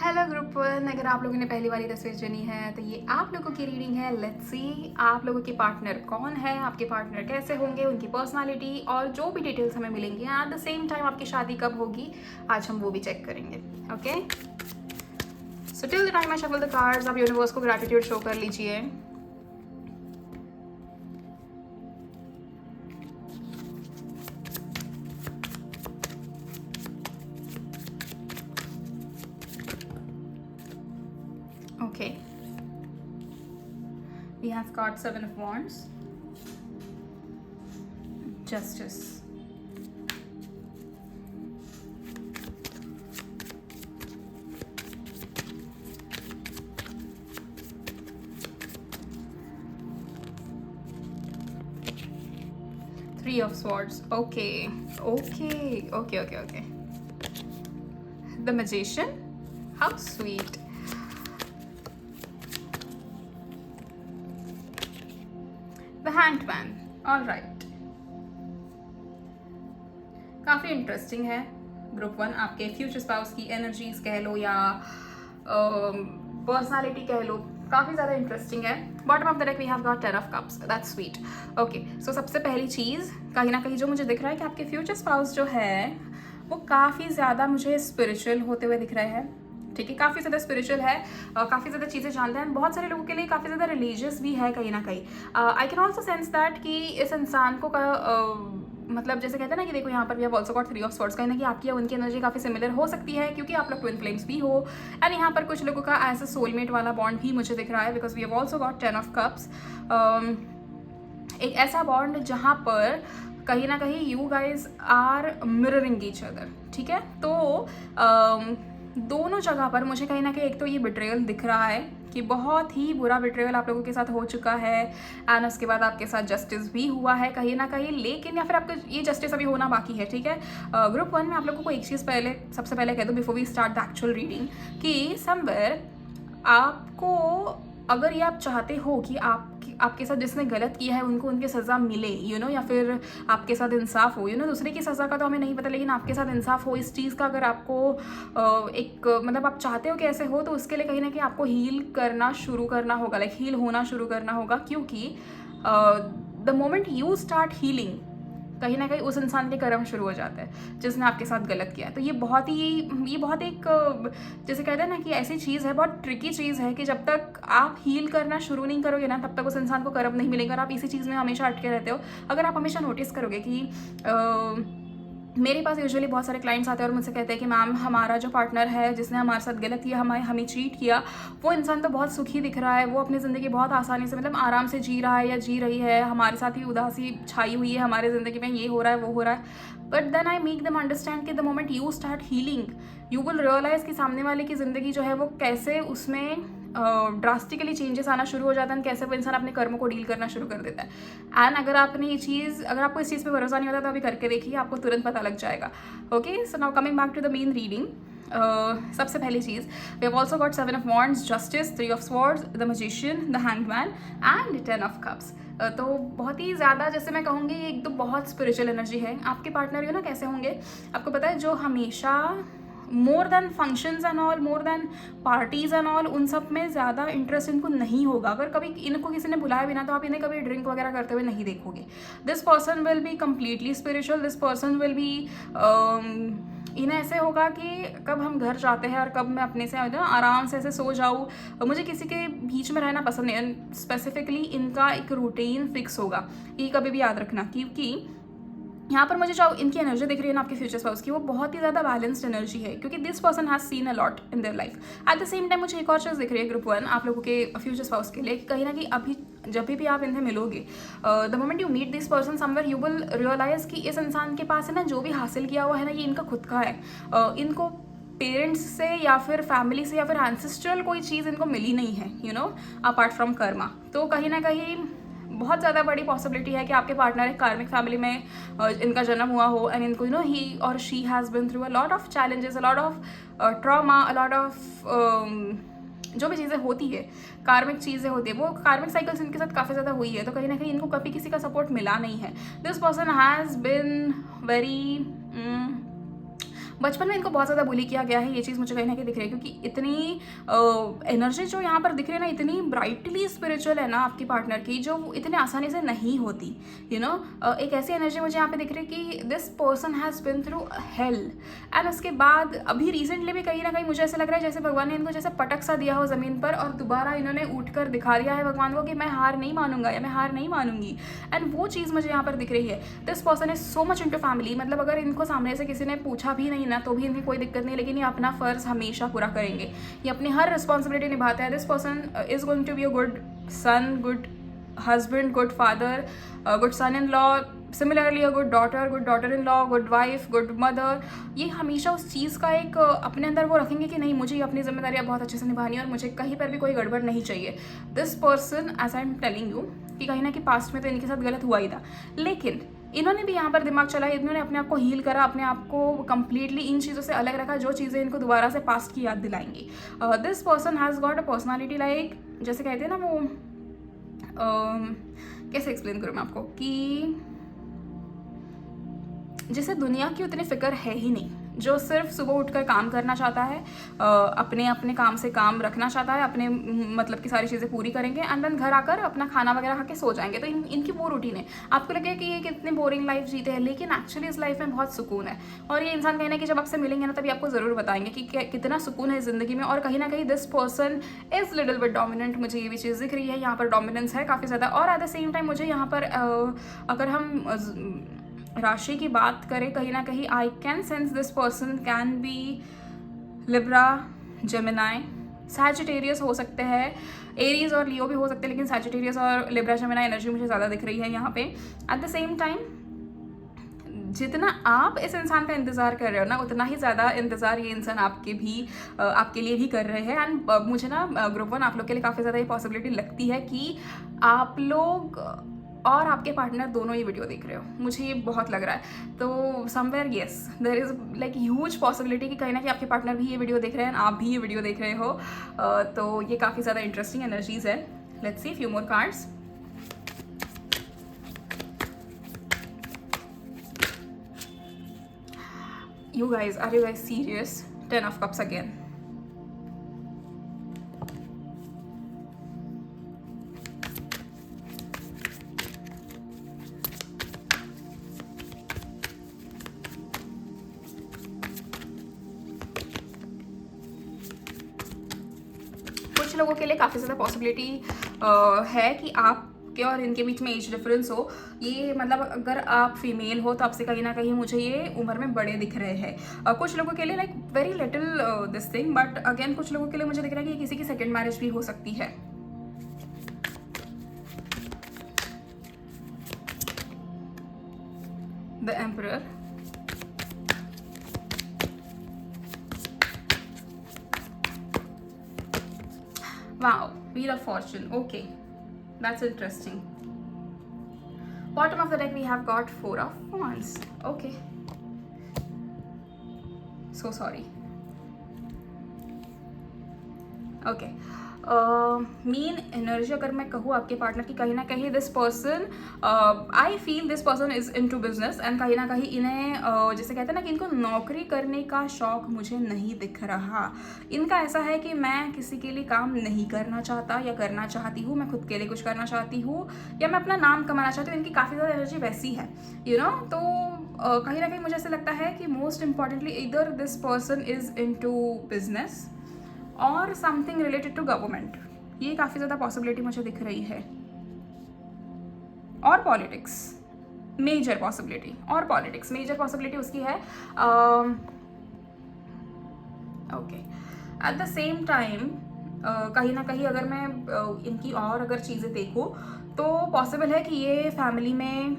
Hello group one, अगर आप लोगों ने पहली वाली तस्वीर चुनी है तो ये आप लोगों की रीडिंग है। लेट्स सी आप लोगों के पार्टनर कौन है, आपके पार्टनर कैसे होंगे, उनकी पर्सनालिटी और जो भी डिटेल्स हमें मिलेंगी एट द सेम टाइम आपकी शादी कब होगी आज हम वो भी चेक करेंगे। Okay, so till the time I shuffle the cards आप यूनिवर्स को ग्रैटिट्यूड शो कर लीजिए। Okay, we have got Seven of Wands, Justice, Three of Swords. Okay, okay. The Magician. How sweet. The Hanged Man. All right. काफ़ी interesting है group one. आपके future spouse की energies कह लो या personality कह लो, काफ़ी ज़्यादा इंटरेस्टिंग है। Bottom of the deck we have got 10 of cups, that's sweet. Okay, so सबसे पहली चीज़ कहीं ना कहीं जो मुझे दिख रहा है कि आपके फ्यूचर स्पाउस जो है वो काफ़ी ज़्यादा मुझे स्पिरिचुअल होते हुए दिख रहे हैं। ठीक है, काफ़ी ज़्यादा स्पिरिचुअल है, काफ़ी ज़्यादा चीज़ें जानते हैं। बहुत सारे लोगों के लिए काफ़ी ज़्यादा रिलीजियस भी है कहीं ना कहीं। I can also sense that कि इस इंसान को मतलब जैसे कहते हैं ना कि देखो यहाँ पर भी ऑल्सो गॉट 3 ऑफ स्वॉर्ड्स, कहीं ना कि आपकी उनकी एनर्जी काफ़ी सिमिलर हो सकती है क्योंकि आप लोग ट्विन फ्लेम्स भी हो। एंड यहाँ पर कुछ लोगों का एज अ सोलमेट वाला बॉन्ड भी मुझे दिख रहा है because we have also got 10 of cups. एक ऐसा बॉन्ड जहाँ पर कहीं ना कहीं you guys are mirroring each other. ठीक है, तो दोनों जगह पर मुझे कहीं ना कहीं एक तो ये बिट्रेयल दिख रहा है कि बहुत ही बुरा बिट्रेयल आप लोगों के साथ हो चुका है एंड उसके बाद आपके साथ जस्टिस भी हुआ है कहीं ना कहीं, लेकिन या फिर आपका ये जस्टिस अभी होना बाकी है। ठीक है, ग्रुप वन में आप लोगों को एक चीज़ सबसे पहले कह दूँ before we start the actual reading कि समवेयर आपको अगर ये आप चाहते हो कि आपके साथ जिसने गलत किया है उनको उनकी सज़ा मिले या फिर आपके साथ इंसाफ हो, दूसरे की सज़ा का तो हमें नहीं पता, लेकिन आपके साथ इंसाफ हो, इस चीज़ का अगर आपको एक मतलब आप चाहते हो कि ऐसे हो, तो उसके लिए कहीं ना कहीं आपको हील करना शुरू करना होगा, लाइक हील होना शुरू करना होगा। क्योंकि the moment you start healing कहीं ना कहीं उस इंसान के कर्म शुरू हो जाते हैं जिसने आपके साथ गलत किया है। तो ये बहुत एक जैसे कहते हैं ना कि ऐसी चीज़ है, बहुत ट्रिकी चीज़ है कि जब तक आप हील करना शुरू नहीं करोगे ना तब तक उस इंसान को कर्म नहीं मिलेगा और आप इसी चीज़ में हमेशा अटके रहते हो। अगर आप हमेशा नोटिस करोगे कि मेरे पास यूजुअली बहुत सारे क्लाइंट्स आते हैं और मुझसे कहते हैं कि मैम हमारा जो पार्टनर है जिसने हमारे साथ गलत किया, हमें चीट किया, वो इंसान तो बहुत सुखी दिख रहा है, वो अपनी ज़िंदगी बहुत आसानी से मतलब आराम से जी रहा है या जी रही है, हमारे साथ ही उदासी छाई हुई है, हमारे ज़िंदगी में ये हो रहा है वो हो रहा है। But then I make them understand कि the moment you start healing you will realise कि सामने वाले की ज़िंदगी जो है वो कैसे उसमें ड्रास्टिकली चेंजेस आना शुरू हो जाता है, कैसे वो इंसान अपने कर्मों को डील करना शुरू कर देता है। एंड अगर आपको इस चीज़ पे भरोसा नहीं होता तो अभी करके देखिए, आपको तुरंत पता लग जाएगा। Okay, so now coming back to the main reading. सबसे पहली चीज़ we have also got 7 of wands, justice, 3 of swords, the magician, the hanged man and 10 of cups. तो बहुत ही ज़्यादा जैसे मैं कहूँगी एक तो बहुत स्पिरिचुअल एनर्जी है। आपके पार्टनर ना कैसे होंगे आपको पता है, जो हमेशा more than functions and all, more than parties and all, उन सब में ज़्यादा इंटरेस्ट इनको नहीं होगा। अगर कभी इनको किसी ने बुलाया भी ना तो आप इन्हें कभी ड्रिंक वगैरह करते हुए नहीं देखोगे। This person will be completely spiritual, this person will be इन्हें ऐसे होगा कि कब हम घर जाते हैं और कब मैं अपने से आराम से ऐसे सो जाऊँ, मुझे किसी के बीच में रहना पसंद नहीं। स्पेसिफिकली इनका एक रूटीन फिक्स होगा, ये कभी भी याद रखना। क्योंकि यहाँ पर मुझे जो इनकी एनर्जी दिख रही है ना आपके फ्यूचर स्पाउस की, वो बहुत ही ज़्यादा बैलेंस्ड एनर्जी है क्योंकि this person has seen a lot in their life. Eight the same time मुझे एक और चीज़ दिख रही है ग्रुप वन आप लोगों के फ्यूचर स्पाउस के लिए, कहीं ना कहीं अभी जब भी आप इन्हें मिलोगे, the moment you meet this person somewhere you will realise कि इस इंसान के पास है ना जो भी हासिल किया हुआ है ना ये इनका खुद का है। इनको पेरेंट्स से या फिर फैमिली से या फिर एंसेस्ट्रल कोई चीज़ इनको मिली नहीं है अपार्ट फ्रॉम कर्मा। तो कहीं ना कहीं बहुत ज़्यादा बड़ी पॉसिबिलिटी है कि आपके पार्टनर एक कार्मिक फैमिली में इनका जन्म हुआ हो एंड इनको ही और she has been through a lot of challenges, a lot of trauma, a lot of जो भी चीज़ें होती है, कार्मिक चीज़ें होती है, वो कार्मिक साइकिल्स इनके साथ काफ़ी ज़्यादा हुई है। तो कहीं ना कहीं इनको कभी किसी का सपोर्ट मिला नहीं है। This person has been very बचपन में इनको बहुत ज़्यादा बुली किया गया है, ये चीज़ मुझे कहीं ना कहीं दिख रही है, क्योंकि इतनी एनर्जी जो यहाँ पर दिख रही है ना, इतनी ब्राइटली स्पिरिचुअल है ना आपकी पार्टनर की, जो इतने आसानी से नहीं होती, यू नो। एक ऐसी एनर्जी मुझे यहाँ पे दिख रही है कि this person has been through hell, and उसके बाद अभी रिसेंटली भी कहीं ना कहीं मुझे ऐसा लग रहा है जैसे भगवान ने इनको जैसे पटक सा दिया हो ज़मीन पर, और दोबारा इन्होंने उठ कर दिखा दिया है भगवान को कि मैं हार नहीं मानूंगा या मैं हार नहीं मानूंगी, एंड वो चीज़ मुझे यहाँ पर दिख रही है। This person is so much into family, मतलब अगर इनको सामने से किसी ने पूछा भी नहीं ना तो भी इनकी कोई दिक्कत नहीं, लेकिन ये अपना फ़र्ज़ हमेशा पूरा करेंगे, ये अपनी हर रिस्पॉन्सिबिलिटी निभाते हैं। This person is going to be a good son, good husband, good father, good son-in-law, similarly a good daughter-in-law, good wife, good mother। ये हमेशा उस चीज़ का एक अपने अंदर वो रखेंगे कि नहीं, मुझे अपनी जिम्मेदारियाँ बहुत अच्छे से निभानी है और मुझे कहीं पर भी कोई गड़बड़ नहीं चाहिए। This person, as I am telling you, कि कहीं ना कि पास्ट में तो इनके साथ गलत हुआ ही था, लेकिन इन्होंने भी यहाँ पर दिमाग चलाया, इन्होंने अपने आप को हील करा, अपने आप को कंप्लीटली इन चीज़ों से अलग रखा जो चीज़ें इनको दोबारा से पास्ट की याद दिलाएंगी। This person has got a personality like, जैसे कहते हैं ना वो कैसे एक्सप्लेन करूँ मैं आपको, कि जिसे दुनिया की उतनी फिक्र है ही नहीं, जो सिर्फ सुबह उठकर काम करना चाहता है, अपने अपने काम से काम रखना चाहता है, अपने मतलब की सारी चीज़ें पूरी करेंगे, एंड देन घर आकर अपना खाना वगैरह खा के सो जाएंगे। तो इनकी वो रूटीन है। आपको लगेगा कि ये कितनी बोरिंग लाइफ जीते हैं, लेकिन एक्चुअली इस लाइफ में बहुत सुकून है। और ये इंसान कहीं ना कि जब आपसे मिलेंगे ना तभी आपको ज़रूर बताएंगे कि कितना सुकून है ज़िंदगी में। और कहीं ना कहीं this person is little bit dominant, मुझे ये भी चीज़ दिख रही है, यहाँ पर डोमिनेंस है काफ़ी ज़्यादा। और एट द सेम टाइम मुझे यहाँ पर अगर हम राशि की बात करें, कहीं ना कहीं I can sense this person can be Libra, Gemini, Sagittarius हो सकते हैं, एरीज और लियो भी हो सकते हैं, लेकिन सैजिटेरियस और लिब्रा जेमिनाई एनर्जी मुझे ज़्यादा दिख रही है यहाँ पे। एट द सेम टाइम जितना आप इस इंसान का इंतज़ार कर रहे हो ना, उतना ही ज़्यादा इंतज़ार ये इंसान आपके लिए भी कर रहे हैं। एंड मुझे ना ग्रुप 1 आप लोग के लिए काफ़ी ज़्यादा ये पॉसिबिलिटी लगती है कि आप लोग और आपके पार्टनर दोनों ये वीडियो देख रहे हो, मुझे ये बहुत लग रहा है। तो somewhere yes there is like huge possibility कि कहीं ना कहीं आपके पार्टनर भी ये वीडियो देख रहे हैं, आप भी ये वीडियो देख रहे हो। तो ये काफ़ी ज़्यादा इंटरेस्टिंग एनर्जीज है। Let's see few more cards. You guys, are you guys serious? 10 of Cups again. कुछ लोगों के लिए काफ़ी ज़्यादा पॉसिबिलिटी है कि आपके और इनके बीच में एज डिफरेंस हो। ये मतलब अगर आप फीमेल हो तो आपसे कहीं ना कहीं मुझे ये उम्र में बड़े दिख रहे हैं। कुछ लोगों के लिए like very little this thing, but again कुछ लोगों के लिए मुझे दिख रहा है कि किसी की सेकेंड मैरिज भी हो सकती है। The emperor, wow, wheel of fortune, okay, that's interesting. Bottom of the deck we have got 4 of wands, okay, so sorry, okay. Main energy अगर मैं कहूँ आपके पार्टनर की, कहीं ना कहीं this person, I feel this person is into business, and कहीं ना कहीं इन्हें जैसे कहते हैं ना कि इनको नौकरी करने का शौक मुझे नहीं दिख रहा। इनका ऐसा है कि मैं किसी के लिए काम नहीं करना चाहता या करना चाहती हूँ, मैं खुद के लिए कुछ करना चाहती हूँ या मैं अपना नाम कमाना चाहती हूँ। इनकी काफ़ी ज़्यादा एनर्जी वैसी है, यू नो। तो कहीं ना कहीं मुझे ऐसा लगता है कि मोस्ट इम्पॉर्टेंटली इधर this person is into business और समथिंग रिलेटेड टू गवर्नमेंट, ये काफ़ी ज़्यादा पॉसिबिलिटी मुझे दिख रही है। और पॉलिटिक्स, मेजर पॉसिबिलिटी, और पॉलिटिक्स मेजर पॉसिबिलिटी उसकी है। Okay, eight the same time कहीं ना कहीं अगर मैं इनकी और अगर चीज़ें देखूँ तो पॉसिबल है कि ये फैमिली में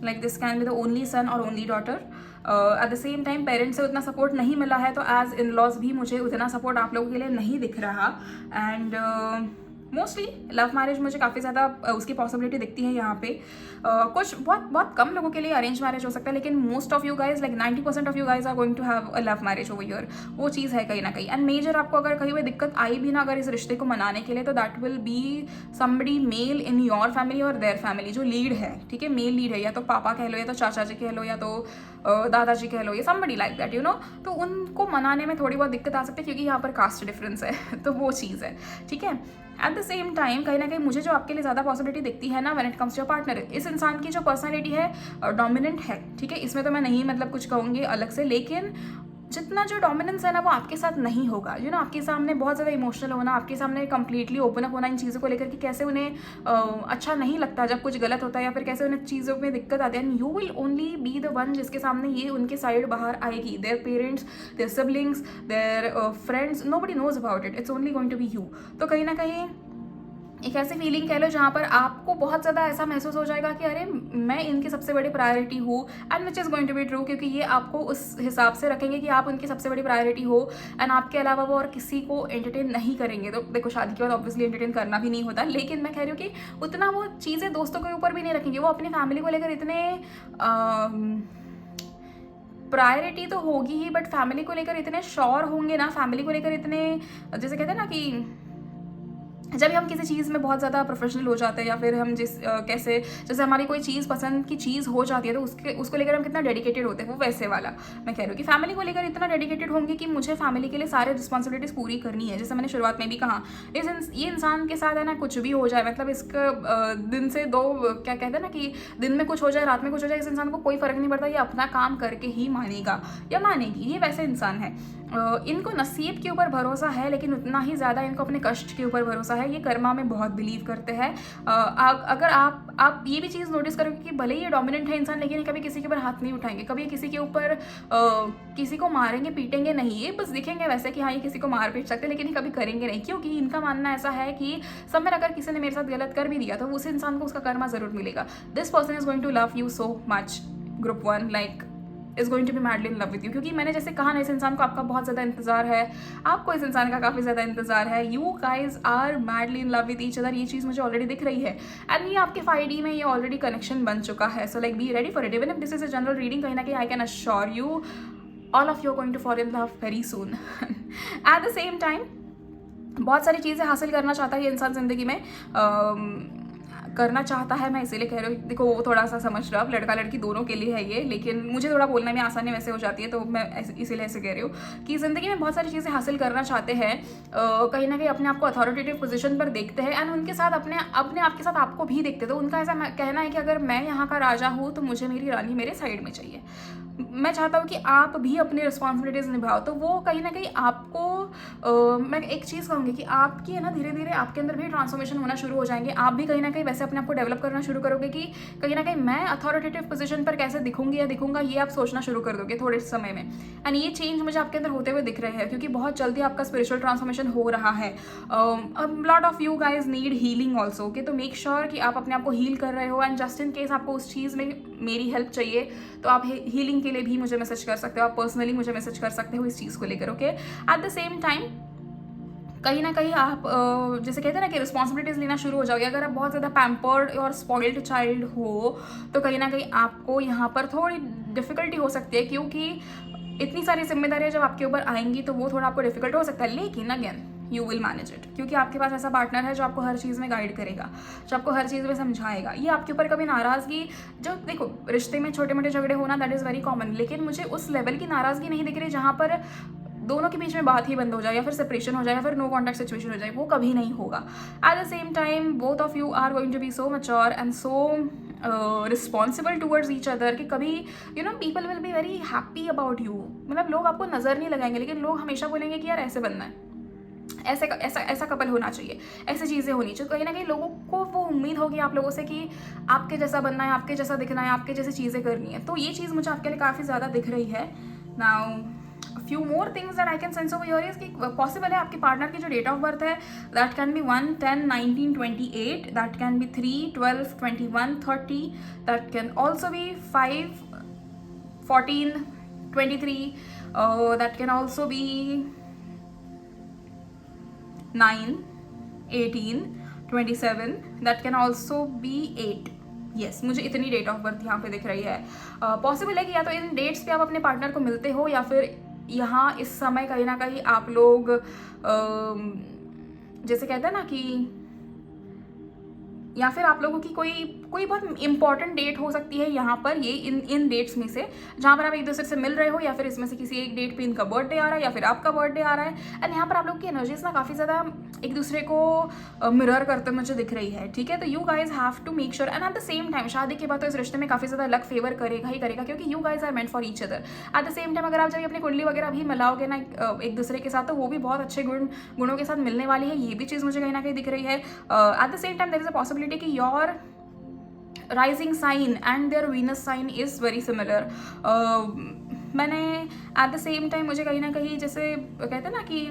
like this can be the only son और only daughter. At the same time parents से उतना सपोर्ट नहीं मिला है, तो एज इन लॉज भी मुझे उतना सपोर्ट आप लोगों के लिए नहीं दिख रहा। एंड मोस्टली लव मैरिज मुझे काफ़ी ज़्यादा उसकी पॉसिबिलिटी दिखती है यहाँ पे। कुछ बहुत कम लोगों के लिए अरेंज मैरिज हो सकता है, लेकिन most of you guys like 90% of you guys are going to have a love marriage over here. वो चीज़ है कहीं ना कहीं। एंड मेजर आपको अगर कहीं कोई दिक्कत आई भी ना अगर इस रिश्ते को मनाने के लिए, तो that will be somebody male in your family और देयर फैमिली, जो लीड है, ठीक है, मेल लीड है, या तो पापा कह लो या तो चाचा जी कह लो या तो दादाजी कह लो या somebody like that, you know, तो उनको मनाने में थोड़ी बहुत दिक्कत आ सकती है क्योंकि यहाँ पर कास्ट डिफरेंस है तो वो चीज़ है, ठीक है। एट द सेम टाइम कहीं ना कहीं मुझे जो आपके लिए ज़्यादा पॉसिबिलिटी दिखती है ना when it comes to your partner, इस इंसान की जो पर्सनैलिटी है डोमिनेंट है, ठीक है, इसमें तो मैं नहीं मतलब कुछ कहूँगी अलग से, लेकिन जितना जो डोमिनेंस है ना वो आपके साथ नहीं होगा, यू नो, आपके सामने बहुत ज़्यादा इमोशनल होना, आपके सामने कंप्लीटली ओपन अप होना इन चीज़ों को लेकर कि कैसे उन्हें अच्छा नहीं लगता जब कुछ गलत होता है या फिर कैसे उन्हें चीज़ों में दिक्कत आती है, and you will only be the one जिसके सामने ये उनके साइड बाहर आएगी। Their parents, their siblings, their friends, nobody knows about it, it's only going to be you. तो कहीं ना कहीं एक ऐसी फीलिंग कह लो जहाँ पर आपको बहुत ज़्यादा ऐसा महसूस हो जाएगा कि अरे मैं इनकी सबसे बड़ी प्रायोरिटी हूँ, and which is going to be true, क्योंकि ये आपको उस हिसाब से रखेंगे कि आप उनकी सबसे बड़ी प्रायोरिटी हो एंड आपके अलावा वो और किसी को एंटरटेन नहीं करेंगे। तो देखो शादी के बाद ऑब्वियसली एंटरटेन करना भी नहीं होता, लेकिन मैं कह रही हूँ कि उतना वो चीज़ें दोस्तों के ऊपर भी नहीं रखेंगे, वो अपनी फैमिली को लेकर इतने प्रायोरिटी तो होगी ही, बट फैमिली को लेकर इतने श्योर होंगे ना, फैमिली को लेकर इतने, जैसे कहते हैं ना कि जब हम किसी चीज़ में बहुत ज़्यादा प्रोफेशनल हो जाते हैं या फिर हम कैसे जैसे हमारी कोई चीज़ पसंद की चीज़ हो जाती है तो उसको लेकर हम कितना डेडिकेटेड होते हैं, वो वैसे वाला मैं कह रही हूँ कि फैमिली को लेकर इतना डेडिकेटेड होंगे कि मुझे फैमिली के लिए सारे रिस्पॉन्सिबिलिटीज़ पूरी करनी है। जैसे मैंने शुरुआत में भी कहा, ये इंसान के साथ है ना कुछ भी हो जाए, मतलब इसका दिन से दो क्या कहते हैं ना कि दिन में कुछ हो जाए रात में कुछ हो जाए, इस इंसान को कोई फ़र्क नहीं पड़ता, ये अपना काम करके ही मानेगा या मानेगी, ये वैसे इंसान है। इनको नसीब के ऊपर भरोसा है लेकिन उतना ही ज़्यादा इनको अपने कष्ट के ऊपर भरोसा है, ये कर्मा में बहुत बिलीव करते हैं। अगर आप ये भी चीज़ नोटिस करोगे कि भले ही ये डोमिनेंट है इंसान, लेकिन ये कभी किसी के ऊपर हाथ नहीं उठाएंगे, कभी किसी के ऊपर किसी को मारेंगे पीटेंगे नहीं, ये बस दिखेंगे वैसे कि हाँ ये किसी को मार पीट सकते हैं, लेकिन ये कभी करेंगे नहीं, क्योंकि इनका मानना ऐसा है कि समय अगर किसी ने मेरे साथ गलत कर भी दिया तो उस इंसान को उसका कर्मा ज़रूर मिलेगा। This person is going to love you so much, group 1 like is going to be madly in love with you, क्योंकि मैंने जैसे कहा ना इस इंसान को आपका बहुत ज़्यादा इंतजार है, आपको इस इंसान का काफ़ी ज़्यादा इंतजार है, you guys are madly in love with each other, ये चीज़ मुझे ऑलरेडी दिख रही है, एंड ये आपके 5D में ये ऑलरेडी कनेक्शन बन चुका है। So like be ready for it, even if this is a general reading, कहीं ना कहीं I can assure you all of you are going to fall in love very soon. At the same time बहुत सारी चीज़ें हासिल करना चाहता है ये इंसान ज़िंदगी में, करना चाहता है, मैं इसीलिए कह रही हूँ, देखो वो थोड़ा सा समझ रहा, लड़का लड़की दोनों के लिए है ये, लेकिन मुझे थोड़ा बोलने में आसानी वैसे हो जाती है, तो मैं इसीलिए ऐसे कह रही हूँ कि ज़िंदगी में बहुत सारी चीज़ें हासिल करना चाहते हैं, कहीं ना कहीं अपने आप को अथॉरिटेटिव पोजीशन पर देखते हैं, एंड उनके साथ अपने आप के साथ आपको भी देखते हैं। तो उनका ऐसा कहना है कि अगर मैं यहाँ का राजा हूँ तो मुझे मेरी रानी मेरे साइड में चाहिए, मैं चाहता हूँ कि आप भी अपनी रिस्पॉन्सिबिलिटीज़ निभाओ। तो वो कहीं ना कहीं आपको मैं एक चीज़ कहूँगी कि आपकी है ना धीरे धीरे आपके अंदर भी ट्रांसफॉर्मेशन होना शुरू हो जाएंगे, आप भी कहीं ना कहीं वैसे अपने आप को डेवलप करना शुरू करोगे कि कहीं ना कहीं मैं अथॉरिटेटिव पोजीशन पर कैसे दिखूंगी या दिखूंगा, ये आप सोचना शुरू कर दोगे थोड़े समय में, एंड ये चेंज मुझे आपके अंदर होते हुए दिख रहे हैं, क्योंकि बहुत जल्दी आपका स्पिरिचुअल ट्रांसफॉर्मेशन हो रहा है। Lot of you guys need healing also, okay, तो मेक श्योर कि आप अपने आप को हील कर रहे हो, एंड जस्ट इन केस आपको उस चीज़ में मेरी हेल्प चाहिए तो आप हीलिंग के लिए भी मुझे मैसेज कर सकते हो, आप पर्सनली मुझे मैसेज कर सकते हो इस चीज़ को लेकर, okay. Eight the same time कहीं ना कहीं आप जैसे कहते हैं ना कि रिस्पॉन्सिबिलिटीज़ लेना शुरू हो जाओगे। अगर आप बहुत ज़्यादा पैम्पर्ड और स्पॉइल्ड चाइल्ड हो तो कहीं ना कहीं आपको यहाँ पर थोड़ी डिफ़िकल्टी हो सकती है, क्योंकि इतनी सारी जिम्मेदारियाँ जब आपके ऊपर आएंगी तो वो थोड़ा आपको डिफिकल्ट हो सकता है, लेकिन again you will manage it, क्योंकि आपके पास ऐसा पार्टनर है जो आपको हर चीज़ में गाइड करेगा, जो आपको हर चीज़ में समझाएगा। ये आपके ऊपर कभी नाराज़गी, जो देखो रिश्ते में छोटे मोटे झगड़े होना दैट इज़ वेरी कॉमन, लेकिन मुझे उस लेवल की नाराज़गी नहीं दिख रही जहाँ पर दोनों के बीच में बात ही बंद हो जाए या फिर सेपरेशन हो जाए या फिर नो कॉन्टैक्ट सिचुएशन हो जाए, वो कभी नहीं होगा। At the same time both of you are going to be so mature and so responsible towards each other कि कभी you know people will be very happy about you, मतलब लोग आपको नज़र नहीं लगाएंगे लेकिन लोग हमेशा बोलेंगे कि यार ऐसे बनना है, ऐसा कपल होना चाहिए, ऐसी चीज़ें होनी चाहिए। कहीं ना कहीं लोगों को वो उम्मीद होगी आप लोगों से कि आपके जैसा बनना है, आपके जैसा दिखना है, आपके जैसी चीज़ें करनी है। तो ये चीज़ मुझे आपके लिए काफ़ी ज़्यादा दिख रही है। Now few more things that I can sense over here is कि पॉसिबल है आपके पार्टनर की जो डेट ऑफ बर्थ है that can be 1, 10, 19, 28, that can be 3, 12, 21, 30, that can also be 5, 14, 23, that can also be 9, 18, 27, that can also be 8. yes, मुझे इतनी date of birth यहाँ पे दिख रही है। पॉसिबल है कि या तो इन डेट्स पे आप अपने पार्टनर को मिलते हो या फिर यहाँ इस समय कहीं ना कहीं आप लोग जैसे कहते हैं ना कि या फिर आप लोगों की कोई बहुत इंपॉर्टेंट डेट हो सकती है यहाँ पर, ये इन डेट्स में से जहाँ पर आप एक दूसरे से मिल रहे हो, या फिर इसमें से किसी एक डेट पे इनका बर्थडे आ रहा है या फिर आपका बर्थडे आ रहा है। एंड यहाँ पर आप लोग की एनर्जीज ना काफ़ी ज़्यादा एक दूसरे को मिरर करते मुझे दिख रही है, ठीक है। तो you guys have to make sure, and at the same time शादी के बाद तो इस रिश्ते में काफ़ी ज़्यादा लक फेवर करेगा ही करेगा, क्योंकि you guys are meant for each other. At the same time अगर आप जब अपनी कुंडली वगैरह भी मिलाओगे ना एक दूसरे के साथ, तो वो भी बहुत अच्छे गुणों के साथ मिलने वाली है, ये भी चीज़ मुझे कहीं ना कहीं दिख रही है। At the same time there is a possibility कि your rising sign and their Venus sign is very similar. मैंने एट द सेम टाइम मुझे कहीं ना कहीं जैसे कहते हैं ना कि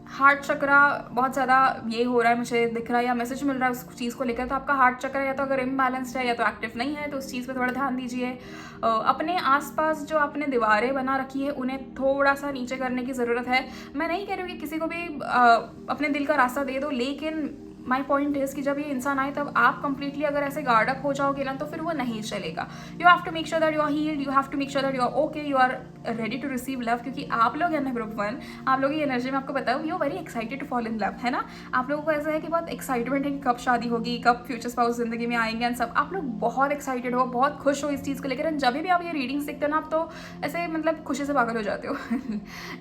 हार्ट चक्रा बहुत ज़्यादा ये हो रहा है, मुझे दिख रहा है या मैसेज मिल रहा है उस चीज़ को लेकर। तो आपका हार्ट चक्रा या तो अगर इम्बैलेंस्ड है या तो एक्टिव नहीं है, तो उस चीज़ पे थोड़ा ध्यान दीजिए। अपने आसपास जो आपने दीवारें बना रखी है उन्हें थोड़ा सा नीचे करने की ज़रूरत है। मैं नहीं कह रही हूँ कि किसी को भी अपने दिल का रास्ता दे दो, लेकिन माई पॉइंट इज़ कि जब ये इंसान आए तब आप कंप्लीटली अगर ऐसे गार्ड अप हो जाओगे ना, तो फिर वो नहीं चलेगा। You have to make sure that you are healed, you have to make sure that you are okay, you are ready to receive love. क्योंकि आप लोग है ना ग्रुप 1, आप लोगों की एनर्जी में आपको पता है you are very excited to fall in love, है ना। आप लोगों को ऐसा है कि बहुत एक्साइटमेंट है कि कब शादी होगी, कब फ्यूचर स्पाउस जिंदगी में आएंगे एंड सब। आप लोग बहुत एक्साइटेड हो, बहुत खुश हो इस चीज़ को लेकर। एंड जब भी आप ये रीडिंग्स देखते हो ना, आप तो ऐसे मतलब खुशी से पागल हो जाते हो।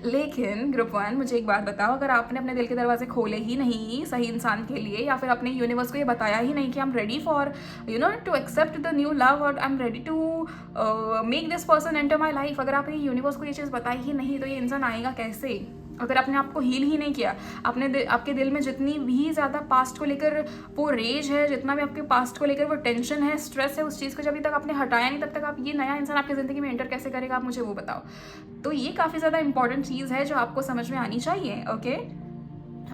लेकिन ग्रुप 1, मुझे एक बात बताओ, अगर आपने अपने दिल के दरवाजे खोले ही नहीं सही इंसान के लिए, या फिर अपने यूनिवर्स को ये बताया ही नहीं कि I am ready for to accept the new love, और I am ready to make this person enter my life, अगर आपने यूनिवर्स को ये चीज़ बताई ही नहीं, तो ये इंसान आएगा कैसे? अगर आपने आपको हील ही नहीं किया, आपके दिल में जितनी भी ज़्यादा पास्ट को लेकर वो रेज है, जितना भी आपके पास्ट को लेकर वो टेंशन है, स्ट्रेस है, उस चीज़ को जब तक आपने हटाया नहीं, तब तक आप ये नया इंसान आपकी ज़िंदगी में एंटर कैसे करेगा, आप मुझे वो बताओ। तो ये काफ़ी ज़्यादा इंपॉर्टेंट चीज़ है जो आपको समझ में आनी चाहिए, ओके।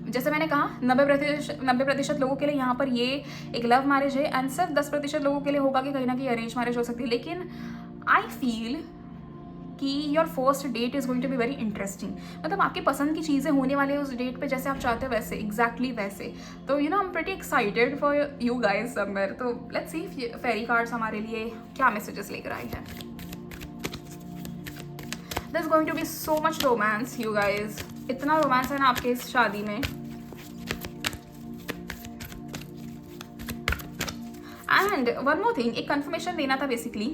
जैसे मैंने कहा 90% लोगों के लिए यहाँ पर ये एक लव मैरिज है, एंड सिर्फ 10% लोगों के लिए होगा कि कहीं ना कहीं अरेंज मैरिज हो सकती है। लेकिन आई फील कि your first date is going to be very interesting. मतलब आपकी पसंद की चीज़ें होने वाली है उस डेट पे, जैसे आप चाहते हो वैसे, एग्जैक्टली वैसे। तो I am pretty excited for you guys somewhere. तो लेट्स सी फेरी कार्ड्स हमारे लिए क्या मैसेजेस लेकर आई है। There is going to be so much romance you guys, इतना रोमांस है ना आपके इस शादी में। एंड वन मोर थिंग, एक कंफर्मेशन देना था बेसिकली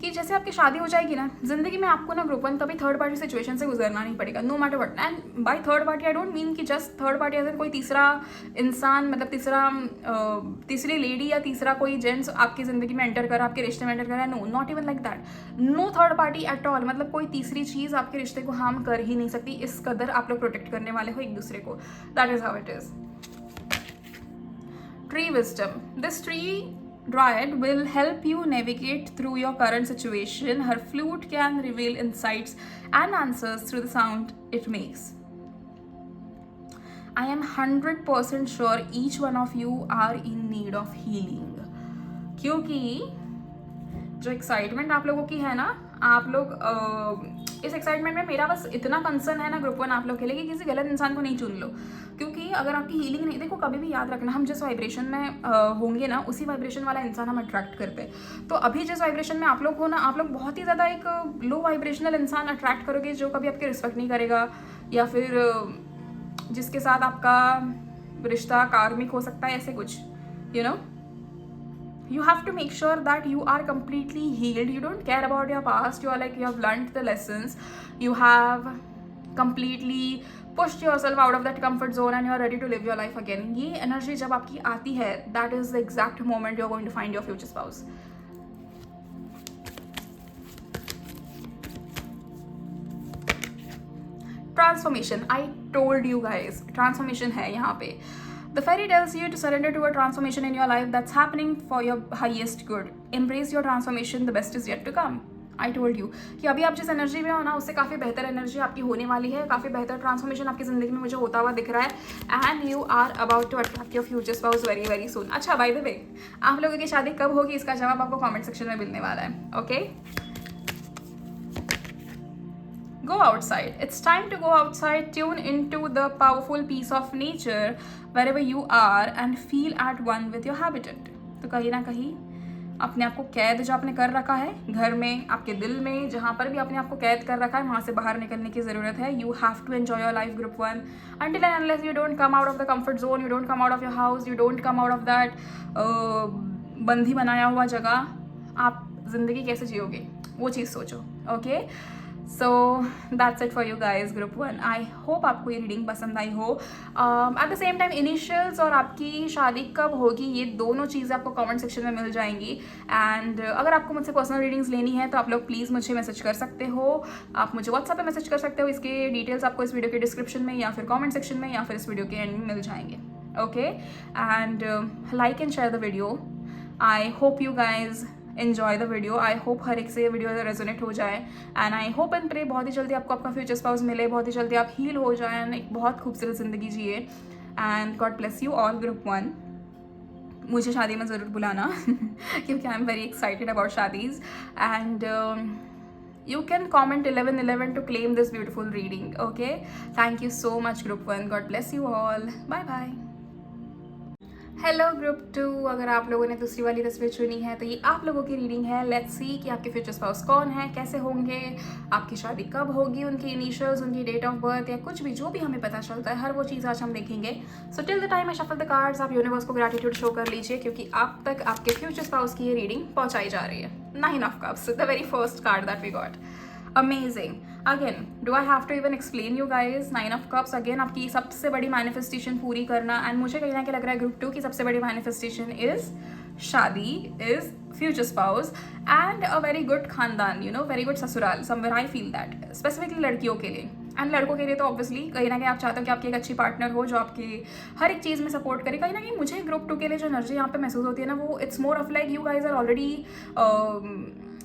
कि जैसे आपकी शादी हो जाएगी ना, जिंदगी में आपको ना ग्रुप 1 कभी थर्ड पार्टी सिचुएशन से गुजरना नहीं पड़ेगा, no matter what. And by third party I don't mean कि just third party as in कोई तीसरा इंसान, मतलब तीसरी लेडी या तीसरा कोई जेंट्स आपकी ज़िंदगी में एंटर करा, आपके रिश्ते में एंटर करा। No, not even like that, no third party at all. मतलब कोई तीसरी चीज़ आपके रिश्ते को हार्म कर ही नहीं सकती, इस कदर आप लोग प्रोटेक्ट करने वाले हो एक दूसरे को। That is how it is. Tree wisdom, this tree Dryad will help you navigate through your current situation. Her flute can reveal insights and answers through the sound it makes. I am 100% sure each one of you are in need of healing. क्योंकि जो excitement आप लोगों की है ना, आप लोग इस एक्साइटमेंट में मेरा बस इतना कंसर्न है ना ग्रुप 1 आप लोग के लिए कि किसी गलत इंसान को नहीं चुन लो। क्योंकि अगर आपकी हीलिंग नहीं, देखो कभी भी याद रखना, हम जिस वाइब्रेशन में होंगे ना, उसी वाइब्रेशन वाला इंसान हम अट्रैक्ट करते हैं। तो अभी जिस वाइब्रेशन में आप लोग हो ना, आप लोग बहुत ही ज़्यादा एक लो वाइब्रेशनल इंसान अट्रैक्ट करोगे जो कभी आपके रिस्पेक्ट नहीं करेगा, या फिर जिसके साथ आपका रिश्ता कार्मिक हो सकता है, ऐसे कुछ You have to make sure that you are completely healed. You don't care about your past. You are like, you have learned the lessons. You have completely pushed yourself out of that comfort zone and you are ready to live your life again. ये energy जब आपकी आती है, that is the exact moment you are going to find your future spouse. Transformation. I told you guys, transformation है यहाँ पे. The fairy tells you to surrender to a transformation in your life that's happening for your highest good. Embrace your transformation, the best is yet to come. I told you कि अभी आप जिस energy में हो ना, उससे काफ़ी बेहतर एनर्जी आपकी होने वाली है, काफ़ी बेहतर ट्रांसफॉर्मेशन आपकी ज़िंदगी में मुझे होता हुआ दिख रहा है, and you are about to attract your future spouse very very soon. अच्छा, बाय द वे, आप लोगों की शादी कब होगी इसका जवाब आपको कॉमेंट सेक्शन में मिलने वाला है, okay? Go outside. It's time to go outside, tune into the powerful piece of nature wherever you are and feel at one with your habitat. तो कहीं ना कहीं अपने आप को कैद जो आपने कर रखा है घर में, आपके दिल में, जहाँ पर भी आपने आपको कैद कर रखा है वहाँ से बाहर निकलने की ज़रूरत है. You have to enjoy your life group 1 until and unless you don't come out of the comfort zone, you don't come out of your house, you don't come out of that बंदी बनाया हुआ जगह. आप ज़िंदगी कैसे जियोगे वो चीज़ सोचो. Okay, so that's it for you guys group 1. I hope आपको ये रीडिंग पसंद आई हो. Eight the same time initials और आपकी शादी कब होगी ये दोनों चीज़ें आपको कमेंट सेक्शन में मिल जाएंगी. एंड अगर आपको मुझसे पर्सनल रीडिंग्स लेनी है तो आप लोग प्लीज़ मुझे मैसेज कर सकते हो. आप मुझे व्हाट्सएप पे मैसेज कर सकते हो. इसके डिटेल्स आपको इस वीडियो के डिस्क्रिप्शन में या फिर कॉमेंट सेक्शन में या फिर इस वीडियो के एंड में मिल जाएंगे. Okay, and like and share the video. I hope you guys enjoy the video. I hope हर एक से ये वीडियो रेजोनेट हो जाए. And I hope and pray बहुत ही जल्दी आपको आपका फ्यूचर स्पाउस मिले, बहुत ही जल्दी आप हील हो जाए एंड एक बहुत खूबसूरत ज़िंदगी जिए. And God bless you all group 1. मुझे शादी में ज़रूर बुलाना क्योंकि I am very excited about शादीज़. And you can comment 1111 to claim this beautiful reading. Okay, thank you so much group 1. God bless you all. Bye bye. Hello group 2. अगर आप लोगों ने दूसरी वाली तस्वीर चुनी है तो ये आप लोगों की रीडिंग है. लेट्स सी कि आपके फ्यूचर स्पाउस कौन है, कैसे होंगे, आपकी शादी कब होगी, उनकी इनिशियल्स, उनकी डेट ऑफ बर्थ या कुछ भी जो भी हमें पता चलता है हर वो चीज़ आज हम देखेंगे. So till the time I shuffle the cards आप यूनिवर्स को ग्रैटिट्यूड शो कर लीजिए क्योंकि आप तक आपके फ्यूचर स्पाउस की ये रीडिंग पहुँचाई जा रही है. 9 of Cups, the very first card that we got. Amazing. Again, do I have to even explain you guys? 9 of Cups again आपकी सबसे बड़ी मैनिफेस्टेशन पूरी करना. एंड मुझे कहीं ना कहीं लग रहा है ग्रुप 2 की सबसे बड़ी मैनिफेस्टेशन इज शादी, is future spouse and a very good खानदान, यू नो, वेरी गुड ससुराल. Somewhere I feel that specifically लड़कियों के लिए. एंड लड़कों के लिए तो ऑब्वियसली कहीं ना कहीं आप चाहते हो कि आपकी एक अच्छी पार्टनर हो जो आपकी हर एक चीज़ में सपोर्ट करे. कहीं ना कहीं मुझे ग्रुप 2 के लिए जो एनर्जी यहाँ पे महसूस होती है ना, वो it's more of like you guys are already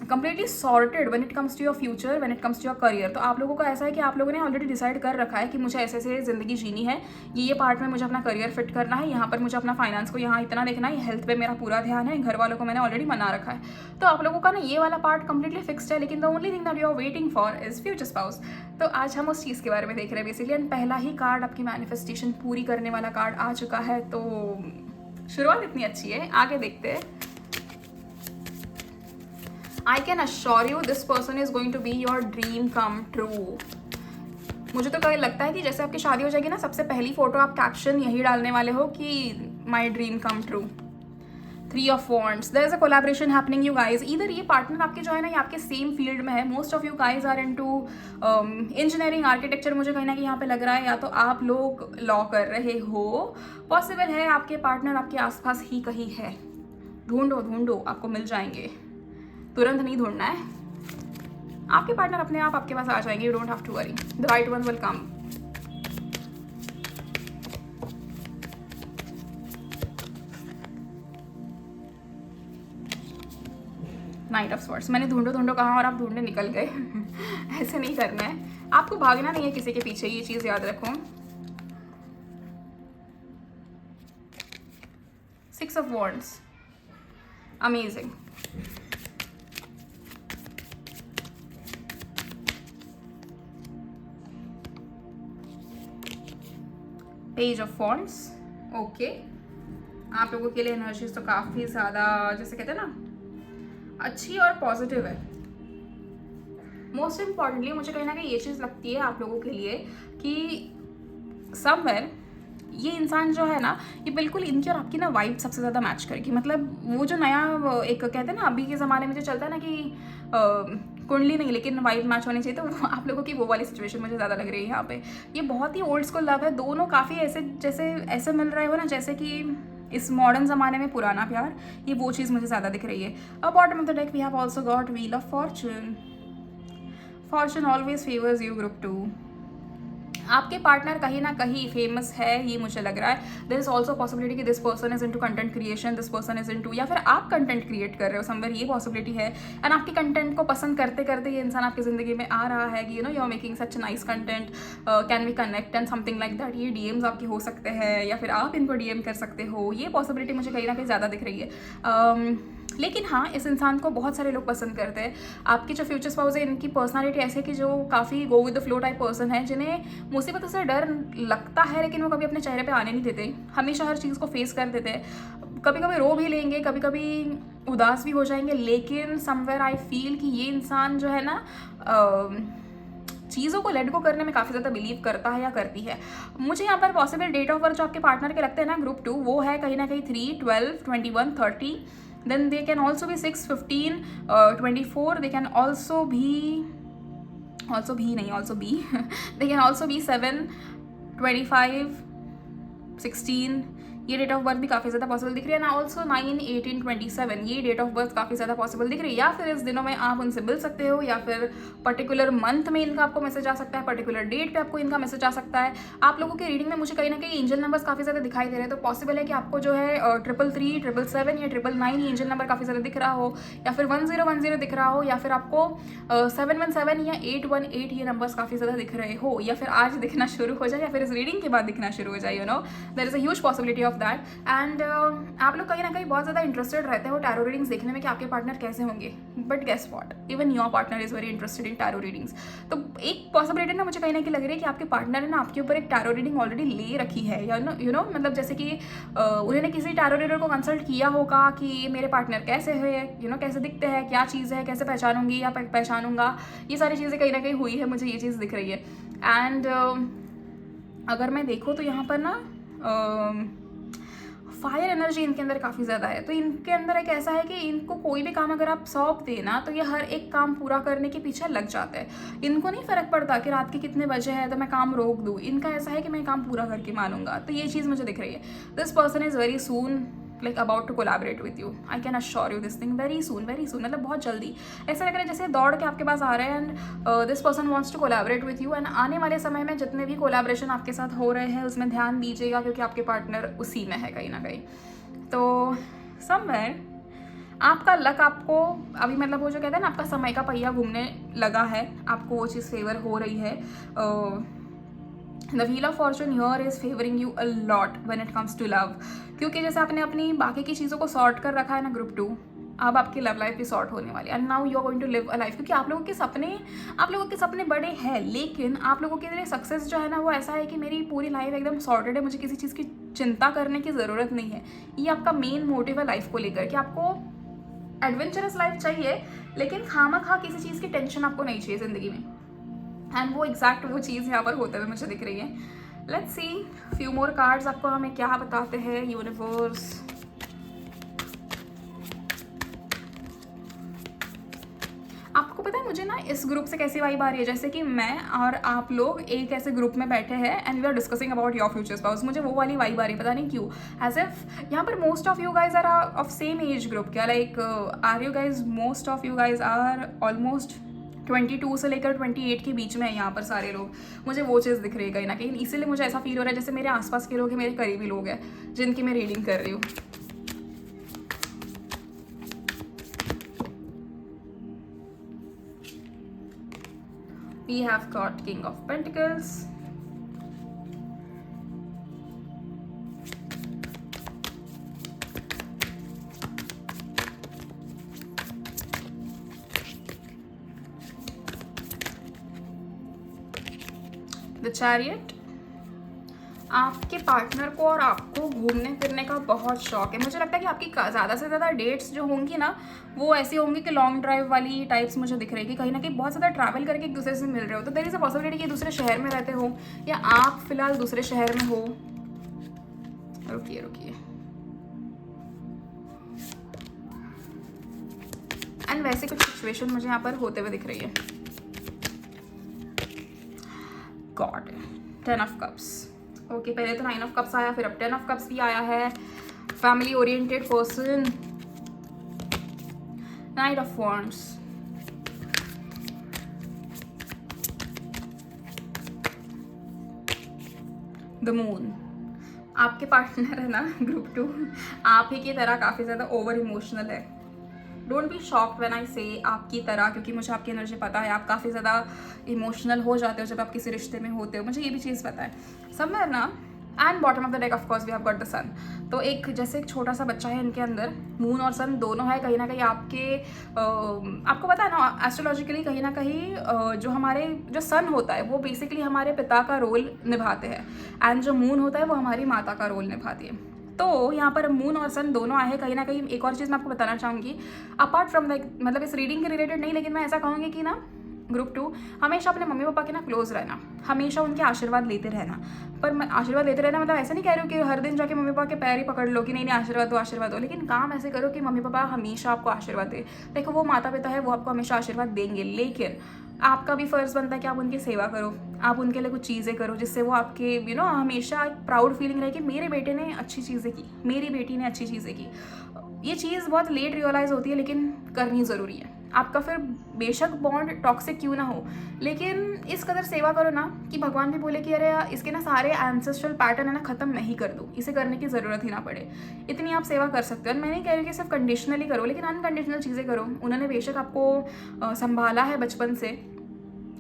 completely sorted when it comes to your future, when it comes to your career. तो आप लोगों का ऐसा है कि आप लोगों ने ऑलरेडी डिसाइड कर रखा है कि मुझे ऐसे ऐसे ज़िंदगी जीनी है, ये पार्ट में मुझे अपना करियर फिट करना है, यहाँ पर मुझे अपना फाइनेंस को यहाँ इतना देखना है, हेल्थ पे मेरा पूरा ध्यान है, घर वालों को मैंने ऑलरेडी मना रखा है. तो आप लोगों का ना ये वाला पार्ट कंप्लीटली फिक्स्ड है. लेकिन the only thing that you are waiting for is future spouse. तो आज हम उस चीज़ के बारे में देख रहे हैं बेसिकली. एंड पहला ही कार्ड आपकी मैनिफेस्टेशन पूरी करने वाला कार्ड आ चुका है. तो शुरुआत इतनी अच्छी है, आगे देखते हैं. I can assure you this person is going to be your dream come true. मुझे तो कहीं लगता है कि जैसे आपकी शादी हो जाएगी ना, सबसे पहली फोटो आप कैप्शन यही डालने वाले हो कि my dream come true. 3 of Wands. There is a collaboration happening you guys. Either ये पार्टनर आपके जो है ना ये आपके सेम फील्ड में है. Most of you guys are into engineering, architecture. मुझे कहीं ना कहीं यहाँ पे लग रहा है या तो आप लोग लॉ कर रहे हो, पॉसिबल है आपके पार्टनर आपके आसपास ही कहीं है. ढूंढो ढूंढो, आपको मिल जाएंगे. तुरंत नहीं ढूंढना है, आपके पार्टनर अपने आप आपके पास आ जाएंगे. You don't have to worry, the right one will come. Knight of swords. मैंने ढूंढो ढूंढो कहा और आप ढूंढने निकल गए. ऐसे नहीं करना है, आपको भागना नहीं है किसी के पीछे, ये चीज़ याद रखो. 6 of Wands. Amazing. Page of wands. Okay, आप लोगों के लिए एनर्जीज तो काफ़ी ज़्यादा, जैसे कहते हैं ना, अच्छी और पॉजिटिव है. मोस्ट इम्पॉर्टेंटली मुझे कहीं ना कहीं ये चीज़ लगती है आप लोगों के लिए कि समवेयर ये इंसान जो है ना, ये बिल्कुल इनकी और आपकी ना वाइब सबसे ज़्यादा मैच करेगी. मतलब वो जो नया एक कहते हैं ना अभी के ज़माने में जो चलता है ना कि कुंडली नहीं लेकिन वाइब मैच होनी चाहिए, तो आप लोगों की वो वाली सिचुएशन मुझे ज़्यादा लग रही है यहाँ पे. ये बहुत ही ओल्ड स्कूल लव है. दोनों काफ़ी ऐसे जैसे ऐसे मिल रहे हो ना जैसे कि इस मॉडर्न ज़माने में पुराना प्यार. ये वो चीज़ मुझे ज़्यादा दिख रही है. अब bottom of the deck we have also got wheel of fortune. Fortune always favours you group 2. आपके पार्टनर कहीं ना कहीं फेमस है, ये मुझे लग रहा है. देयर इज ऑल्सो पॉसिबिलिटी कि this person is into content creation, this person is into, या फिर आप कंटेंट क्रिएट कर रहे हो समवेयर, ये पॉसिबिलिटी है. एंड आपकी कंटेंट को पसंद करते करते ये इंसान आपकी ज़िंदगी में आ रहा है कि you know you are making such nice content, can we connect and something like that. ये डीएम्स आपके हो सकते हैं या फिर आप इनको डीएम कर सकते हो. ये पॉसिबिलिटी मुझे कहीं ना कहीं ज़्यादा दिख रही है. लेकिन हाँ, इस इंसान को बहुत सारे लोग पसंद करते हैं. आपके जो फ्यूचर स्पाउस है इनकी पर्सनालिटी ऐसे है कि जो काफ़ी go with the flow type person है, जिन्हें मुसीबतों से डर लगता है लेकिन वो कभी अपने चेहरे पे आने नहीं देते, हमेशा हर चीज़ को फेस कर देते हैं. कभी कभी रो भी लेंगे, कभी कभी उदास भी हो जाएंगे, लेकिन समवेयर आई फील कि ये इंसान जो है ना चीज़ों को लेट गो करने में काफ़ी ज़्यादा बिलीव करता है या करती है। मुझे यहाँ पर पॉसिबल डेट ऑफ बर्थ जो आपके पार्टनर के लगते हैं ना ग्रुप 2, वो है कहीं ना कहीं 3, 12, 21, 30. Then they can also be 6, 15, 24. They can also be they can also be 7, 25, 16. ये डेट ऑफ बर्थ भी काफ़ी ज़्यादा पॉसिबल दिख रही है ना। ऑल्सो 9, 18, 27 ये डेट ऑफ बर्थ काफ़ी ज़्यादा पॉसिबल दिख रही है। या फिर इस दिनों में आप उनसे मिल सकते हो, या फिर पर्टिकुलर मंथ में इनका आपको मैसेज आ सकता है, पर्टिकुलर डेट पे आपको इनका मैसेज आ सकता है। आप लोगों की रीडिंग में मुझे कहीं ना कहीं एंजल नंबर्स काफ़ी ज़्यादा दिखाई दे रहे हैं, तो पॉसिबल है कि आपको जो है 333, 777 या 999 ये एंजल नंबर काफ़ी ज़्यादा दिख रहा हो, या फिर 1010 दिख रहा हो, या फिर आपको 717 या 818 ये नंबर्स काफ़ी ज़्यादा दिख रहे हो, या फिर आज दिखना शुरू हो जाए, या फिर इस रीडिंग के बाद दिखना शुरू हो जाए। You know there is a huge possibility of that. And आप लोग कहीं ना कहीं बहुत ज़्यादा इंटरेस्टेड रहते हो टैरो रीडिंग्स देखने में कि आपके पार्टनर कैसे होंगे, but guess what, even your partner is very interested in tarot readings. तो एक पॉसिबिलिटी ना मुझे कहीं ना कहीं लग रही है कि आपके पार्टनर ने ना आपके ऊपर एक टैरो रीडिंग ऑलरेडी ले रखी है, या यू नो मतलब जैसे कि उन्होंने किसी टैरो रीडर को कंसल्ट किया होगा कि मेरे पार्टनर कैसे है, यू नो कैसे दिखते हैं, क्या चीज़ है, कैसे पहचानूंगी या पहचानूंगा, ये सारी चीज़ें कहीं ना कहीं हुई है, मुझे ये चीज़ दिख रही है। एंड अगर मैं देखूँ तो यहाँ पर ना फायर एनर्जी इनके अंदर काफ़ी ज़्यादा है। तो इनके अंदर एक ऐसा है कि इनको कोई भी काम अगर आप सौंप देना तो ये हर एक काम पूरा करने के पीछे लग जाते हैं। इनको नहीं फ़र्क पड़ता कि रात के कितने बजे है तो मैं काम रोक दूँ, इनका ऐसा है कि मैं काम पूरा करके मानूंगा। तो ये चीज़ मुझे दिख रही है। This person is very soon like about to collaborate with you, I can assure you this thing, very soon मतलब बहुत जल्दी। ऐसा लग रहा है जैसे दौड़ के आपके पास आ रहे हैं, and this person wants to collaborate with you. And आने वाले समय में जितने भी कोलैबोरेशन आपके साथ हो रहे हैं उसमें ध्यान दीजिएगा, क्योंकि आपके पार्टनर उसी में है कहीं ना कहीं। तो समवेयर आपका लक आपको अभी मतलब वो जो कहते हैं ना आपका समय का पहिया घूमने लगा है, आपको वो चीज़ फेवर हो रही है। The wheel of fortune here is favouring you a lot when it comes to love, क्योंकि जैसे आपने अपनी बाकी की चीज़ों को सॉर्ट कर रखा है ना ग्रुप 2, अब आपकी लव लाइफ भी सॉर्ट होने वाली है। And now you are going to live a life, क्योंकि आप लोगों के सपने बड़े हैं, लेकिन आप लोगों के लिए सक्सेस जो है ना वो ऐसा है कि मेरी पूरी लाइफ एकदम सॉर्टेड है, मुझे किसी चीज़ की चिंता करने की ज़रूरत नहीं है। ये आपका मेन मोटिव है लाइफ को लेकर कि आपको एडवेंचरस लाइफ चाहिए, लेकिन खामखा किसी चीज़ की टेंशन आपको नहीं चाहिए ज़िंदगी में। एंड वो एग्जैक्ट वो चीज़ यहाँ पर होते हुए मुझे दिख रही है। Let's see few more cards आपको हमें क्या बताते हैं यूनिवर्स। आपको पता है मुझे ना इस ग्रुप से कैसी वाइब आ रही है, जैसे कि मैं और आप लोग एक ऐसे ग्रुप में बैठे हैं and we are discussing about your future spouse. मुझे वो वाली वाइब आ रही है, पता नहीं क्यों। एज इफ यहाँ पर most of you guys are of same age group, क्या like are you guys, most of you guys are almost 22 से लेकर 28 के बीच में है यहाँ पर सारे लोग। मुझे वो चीज़ दिख रही है कहीं ना कहीं, इसीलिए मुझे ऐसा फील हो रहा है जैसे मेरे आसपास के लोग हैं, मेरे करीबी लोग हैं जिनकी मैं रीडिंग कर रही हूँ। We have got King of Pentacles, The Chariot। आपके पार्टनर को और आपको घूमने फिरने का बहुत शौक है। मुझे लगता है कि आपकी ज़्यादा से ज़्यादा डेट्स जो होंगी ना वो ऐसी होंगी कि लॉन्ग ड्राइव वाली टाइप्स मुझे दिख रही है कि कहीं ना कहीं बहुत ज़्यादा ट्रैवल करके एक दूसरे से मिल रहे हो। तो देयर इज़ अ पॉसिबिलिटी कि दूसरे शहर में रहते हो या आप फिलहाल दूसरे शहर में हो। रुकिए एंड वैसे कुछ सिचुएशन मुझे यहाँ पर होते हुए दिख रही है। God, 10 of cups. ओके, पहले तो 9 ऑफ कप्स आया, फिर अब 10 ऑफ कप्स भी आया है। Family oriented person, night of wands, the moon. आपके पार्टनर है ना ग्रुप 2 आप ही की तरह काफ़ी ज़्यादा ओवर इमोशनल है। Don't be shocked when I से आपकी तरह, क्योंकि मुझे आपकी एनर्जी पता है, आप काफ़ी ज़्यादा इमोशनल हो जाते हो जब आप किसी रिश्ते में होते हो, मुझे ये भी चीज़ पता है। समवेयर ना and bottom of the deck of course we have got the sun. तो एक जैसे एक छोटा सा बच्चा है इनके अंदर, मून और सन दोनों है कहीं ना कहीं आपके आपको पता है ना एस्ट्रोलॉजिकली कहीं ना कहीं जो हमारे जो सन होता है वो बेसिकली हमारे पिता का रोल निभाते हैं, एंड जो मून होता है वो हमारी माता का रोल निभाती है। तो यहाँ पर मून और सन दोनों आए हैं। कहीं ना कहीं एक और चीज़ मैं आपको बताना चाहूँगी, अपार्ट फ्रॉम लाइक मतलब इस रीडिंग के रिलेटेड नहीं, लेकिन मैं ऐसा कहूँगी कि ना ग्रुप 2 हमेशा अपने मम्मी पापा के ना क्लोज रहना, हमेशा उनके आशीर्वाद लेते रहना। पर मैं आशीर्वाद लेते रहना मतलब ऐसा नहीं कह रही हूँ कि हर दिन जाके मम्मी पापा के पैर ही पकड़ लो कि नहीं नहीं आशीर्वाद दो, लेकिन काम ऐसे करो कि मम्मी पापा हमेशा आपको आशीर्वाद दे। देखो वो माता पिता है, वो आपको हमेशा आशीर्वाद देंगे, लेकिन आपका भी फर्ज बनता है कि आप उनकी सेवा करो, आप उनके लिए कुछ चीज़ें करो जिससे वो आपके हमेशा एक प्राउड फीलिंग रहे कि मेरे बेटे ने अच्छी चीज़ें की, मेरी बेटी ने अच्छी चीज़ें की। ये चीज़ बहुत लेट रियलाइज़ होती है, लेकिन करनी ज़रूरी है। आपका फिर बेशक बॉन्ड टॉक्सिक क्यों ना हो, लेकिन इस कदर सेवा करो ना कि भगवान भी बोले कि अरे इसके ना सारे एंसेस्ट्रल पैटर्न है ना ख़त्म नहीं कर दो, इसे करने की ज़रूरत ही ना पड़े। इतनी आप सेवा कर सकते हो। और मैं नहीं कह रही कि सिर्फ कंडीशनली करो, लेकिन अनकंडीशनल चीज़ें करो। उन्होंने बेशक आपको संभाला है बचपन से,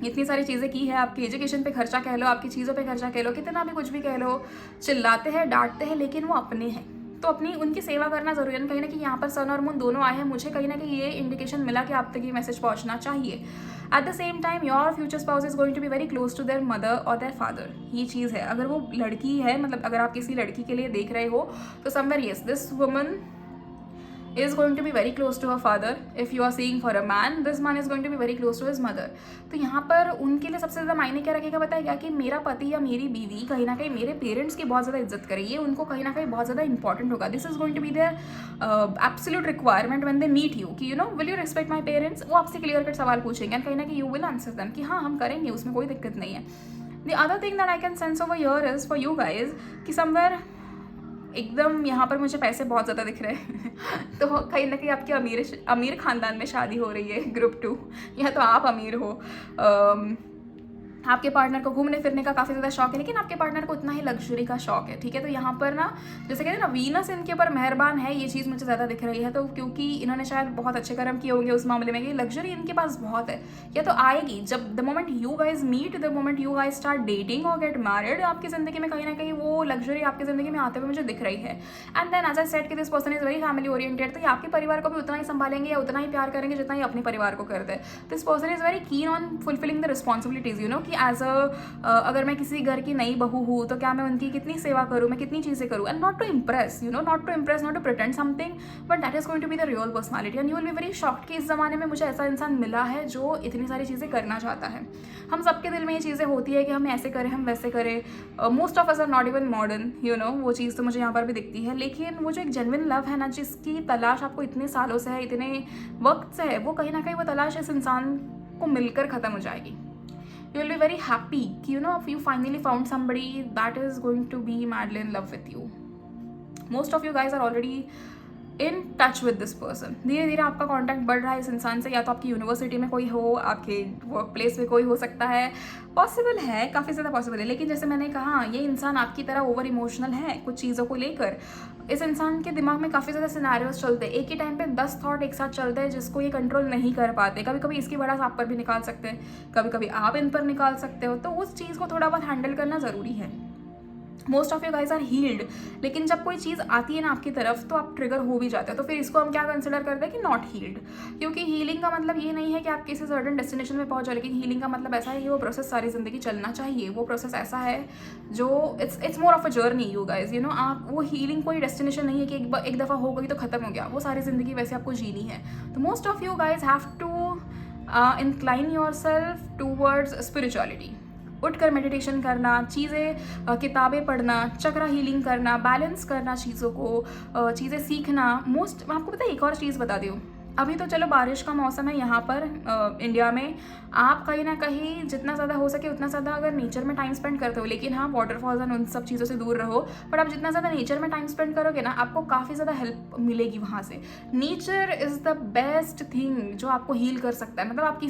इतनी सारी चीज़ें की है, आपकी एजुकेशन पे खर्चा कह लो, आपकी चीज़ों पे खर्चा कह लो, कितना भी कुछ भी कह लो, चिल्लाते हैं डांटते हैं, लेकिन वो अपने हैं, तो अपनी उनकी सेवा करना जरूरी है। कहीं ना कहीं यहाँ पर सन और मून दोनों आए हैं, मुझे कहीं ना कहीं ये इंडिकेशन मिला कि आप तक ये मैसेज पहुँचना चाहिए। At the same time your future spouse is going to be very close to their mother और देयर फादर। ये चीज़ है, अगर वो लड़की है, मतलब अगर आप किसी लड़की के लिए देख रहे हो तो somewhere yes this woman is going to be very close to her father. If you are seeing for a man, this man is going to be very close to his mother. तो यहाँ पर उनके लिए सबसे ज़्यादा मायने क्या रखेगा बताएगा कि मेरा पति या मेरी बीवी कहीं ना कहीं मेरे पेरेंट्स की बहुत ज़्यादा इज्जत करे, ये उनको कहीं ना कहीं बहुत ज़्यादा इंपॉर्टेंट होगा। This is going to be their absolute requirement when they meet you कि will you respect my parents. वो आपसे क्लियर कट सवाल पूछेंगे एंड कहीं ना कहीं यू विल आंसर देम कि हाँ हम करेंगे, उसमें कोई दिक्कत नहीं है। The other thing that I can sense over here is for you guys कि समवेयर एकदम यहाँ पर मुझे पैसे बहुत ज़्यादा दिख रहे हैं तो कहीं ना कहीं आपकी अमीर ख़ानदान में शादी हो रही है ग्रुप 2, या तो आप अमीर हो, आपके पार्टनर को घूमने फिरने का काफ़ी ज़्यादा शौक है, लेकिन आपके पार्टनर को उतना ही लग्जरी का शौक है, ठीक है। तो यहाँ पर ना जैसे कहते हैं ना वीनस इनके ऊपर मेहरबान है, ये चीज़ मुझे ज़्यादा दिख रही है। तो क्योंकि इन्होंने शायद बहुत अच्छे कर्म किए होंगे उस मामले में कि लग्जरी इनके पास बहुत है, या तो आएगी जब the moment you guys meet, the moment you guys start dating और गेट मैरिड, आपकी ज़िंदगी में कहीं ना कहीं वो लग्जरी आपकी ज़िंदगी में आते हुए मुझे दिख रही है। And then as I said कि this person is very family oriented, तो ये आपके परिवार को भी उतना ही संभालेंगे या उतना ही प्यार करेंगे जितना ही अपने परिवार को करते हैं। This person is very keen on fulfilling the responsibilities, कि एज अगर मैं किसी घर की नई बहू हूँ तो क्या मैं उनकी कितनी सेवा करूँ, मैं कितनी चीज़ें करूँ, and not to impress, not to pretend something, but that is going to be the real personality. And you will be very shocked कि इस ज़माने में मुझे ऐसा इंसान मिला है जो इतनी सारी चीज़ें करना चाहता है। हम सबके दिल में ये चीज़ें होती है कि हम ऐसे करें, हम वैसे करें। Most of us are not even modern, वो चीज़ तो मुझे यहाँ पर भी दिखती है। लेकिन वो जो एक जेन्युइन लव है ना, जिसकी तलाश आपको इतने सालों से है, इतने वक्त से है, वो कहीं ना कहीं वो तलाश इस इंसान को मिलकर ख़त्म हो जाएगी। You will be very happy कि if you finally found somebody that is going to be madly in love with you. Most of you guys are already in touch with this person. धीरे धीरे आपका contact बढ़ रहा है इस इंसान से, या तो आपकी यूनिवर्सिटी में कोई हो, आपके वर्क प्लेस में कोई हो सकता है, पॉसिबल है, काफ़ी ज़्यादा पॉसिबल है। लेकिन जैसे मैंने कहा, ये इंसान आपकी तरह ओवर इमोशनल है कुछ चीज़ों को लेकर। इस इंसान के दिमाग में काफ़ी ज़्यादा सिनेरियोस चलते हैं, एक ही टाइम पे 10 थॉट एक साथ चलते हैं जिसको ये कंट्रोल नहीं कर पाते। कभी कभी इसकी भड़ास आप पर भी निकाल सकते हैं, कभी कभी आप इन पर निकाल सकते हो, तो उस चीज़ को थोड़ा बहुत हैंडल करना ज़रूरी है। Most of you guys are healed, लेकिन जब कोई चीज़ आती है ना आपकी तरफ तो आप ट्रिगर हो भी जाते हो। तो फिर इसको हम क्या कंसिडर करते हैं कि नॉट हील्ड, क्योंकि हीलिंग का मतलब ये नहीं है कि आप किसी सर्टेन डेस्टिनेशन में पहुंच जाओ, लेकिन हीलिंग का मतलब ऐसा है कि वो प्रोसेस सारी ज़िंदगी चलना चाहिए। वो प्रोसेस ऐसा है जो it's more of a journey you guys, आप वो हीलिंग कोई डेस्टिनेशन नहीं है कि एक दफ़ा हो गई तो ख़त्म हो गया, वो सारी ज़िंदगी वैसे आपको जीनी है। तो most of you guys have to incline yourself towards spirituality. उठकर मेडिटेशन करना, चीज़ें किताबें पढ़ना, चक्रा हीलिंग करना, बैलेंस करना चीज़ों को, चीज़ें सीखना। मैं आपको पता है एक और चीज़ बता दूँ, अभी तो चलो बारिश का मौसम है यहाँ पर इंडिया में, आप कहीं ना कहीं जितना ज़्यादा हो सके उतना ज़्यादा अगर नेचर में टाइम स्पेंड करते हो, लेकिन हाँ वाटरफॉल्स एंड उन सब चीज़ों से दूर रहो, बट आप जितना ज़्यादा नेचर में टाइम स्पेंड करोगे ना, आपको काफ़ी ज़्यादा हेल्प मिलेगी वहाँ से। Nature is the best thing जो आपको हील कर सकता है। मतलब आप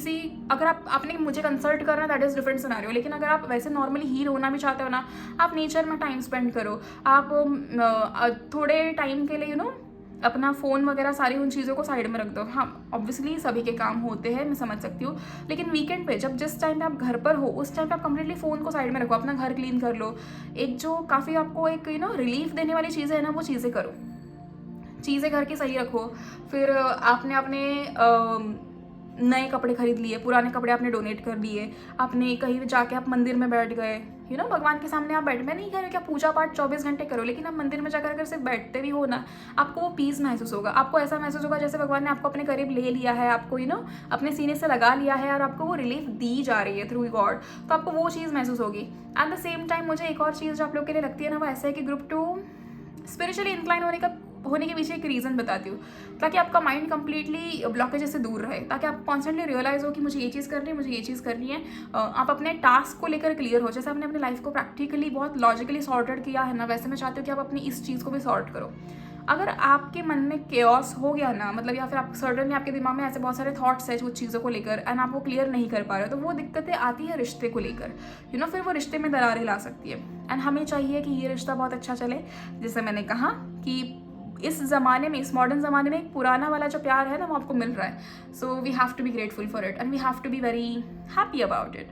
अगर आपने मुझे कंसल्ट करना, दैट इज़ डिफरेंट सिनेरियो, लेकिन अगर आप वैसे नॉर्मली हील होना भी चाहते हो ना, आप नेचर में टाइम स्पेंड करो, आप थोड़े टाइम के लिए अपना फ़ोन वगैरह सारी उन चीज़ों को साइड में रख दो। हाँ ऑब्वियसली सभी के काम होते हैं, मैं समझ सकती हूँ, लेकिन वीकेंड पे जिस टाइम पे आप घर पर हो उस टाइम पे आप कंप्लीटली फ़ोन को साइड में रखो, अपना घर क्लीन कर लो। एक जो काफ़ी आपको एक रिलीफ देने वाली चीज़ें है ना, वो चीज़ें करो, चीज़ें घर की सही रखो। फिर आपने अपने नए कपड़े खरीद लिए, पुराने कपड़े आपने डोनेट कर दिए, आपने कहीं जाके आप मंदिर में बैठ गए, भगवान के सामने आप मैं नहीं कह रहे कि आप पूजा पाठ 24 घंटे करो, लेकिन आप मंदिर में जाकर अगर सिर्फ बैठते भी हो ना, आपको वो पीस महसूस होगा। आपको ऐसा महसूस होगा जैसे भगवान ने आपको अपने करीब ले लिया है, आपको अपने सीने से लगा लिया है और आपको वो रिलीफ दी जा रही है थ्रू गॉड, तो आपको वो चीज़ महसूस होगी। एट द सेम टाइम मुझे एक और चीज़ जो आप लोग के लिए लगती है ना, वो ऐसा है कि ग्रुप 2 स्पिरिचुअली इंक्लाइन होने के पीछे एक रीज़न बताती हूँ, ताकि आपका माइंड कंप्लीटली ब्लॉकेज से दूर रहे, ताकि आप कॉन्स्टेंटली रियलाइज हो कि मुझे ये चीज़ करनी है, मुझे ये चीज़ करनी है। आप अपने टास्क को लेकर क्लियर हो, जैसे आपने अपनी लाइफ को प्रैक्टिकली बहुत लॉजिकली सॉर्टेड किया है ना, वैसे मैं चाहती हूँ कि आप अपनी इस चीज़ को भी सॉर्ट करो। अगर आपके मन में केओस हो गया ना, मतलब या फिर आप सर्टनली आपके दिमाग में ऐसे बहुत सारे थॉट्स है उस चीज़ों को लेकर एंड आप वो क्लियर नहीं कर पा रहे हो, तो वो दिक्कतें आती है रिश्ते को लेकर, फिर वो रिश्ते में दरारें ला सकती है। एंड हमें चाहिए कि ये रिश्ता बहुत अच्छा चले। जैसे मैंने कहा कि इस ज़माने में, इस मॉडर्न ज़माने में एक पुराना वाला जो प्यार है ना, वो आपको मिल रहा है। So we have to be grateful for it and we have to be very happy about it.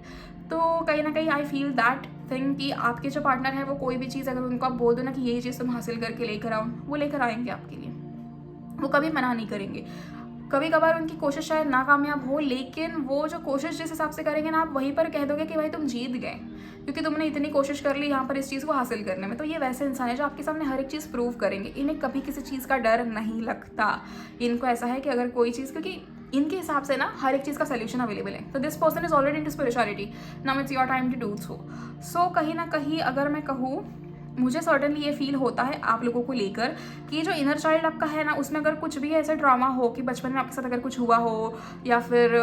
तो कहीं ना कहीं आई फील दैट थिंग कि आपके जो पार्टनर है वो कोई भी चीज़ अगर उनको आप बोल दो ना कि ये चीज़ तुम हासिल करके लेकर आओ, वो लेकर आएंगे आपके लिए, वो कभी मना नहीं करेंगे। कभी कभार उनकी कोशिश शायद नाकामयाब हो, लेकिन वो जो कोशिश जिस हिसाब से करेंगे ना, आप वहीं पर कह दोगे कि भाई तुम जीत गए, क्योंकि तुमने इतनी कोशिश कर ली यहाँ पर इस चीज़ को हासिल करने में। तो ये वैसे इंसान है जो आपके सामने हर एक चीज़ प्रूव करेंगे, इन्हें कभी किसी चीज़ का डर नहीं लगता। इनको ऐसा है कि अगर कोई चीज़, क्योंकि इनके हिसाब से ना हर एक चीज़ का सोल्यूशन अवेलेबल है, तो this person is already into spirituality, now it's your time to do so कहीं ना कहीं अगर मैं कहूँ, मुझे सर्टनली ये फील होता है आप लोगों को लेकर कि जो इनर चाइल्ड आपका है ना, उसमें अगर कुछ भी ऐसा ड्रामा हो कि बचपन में आपके साथ अगर कुछ हुआ हो, या फिर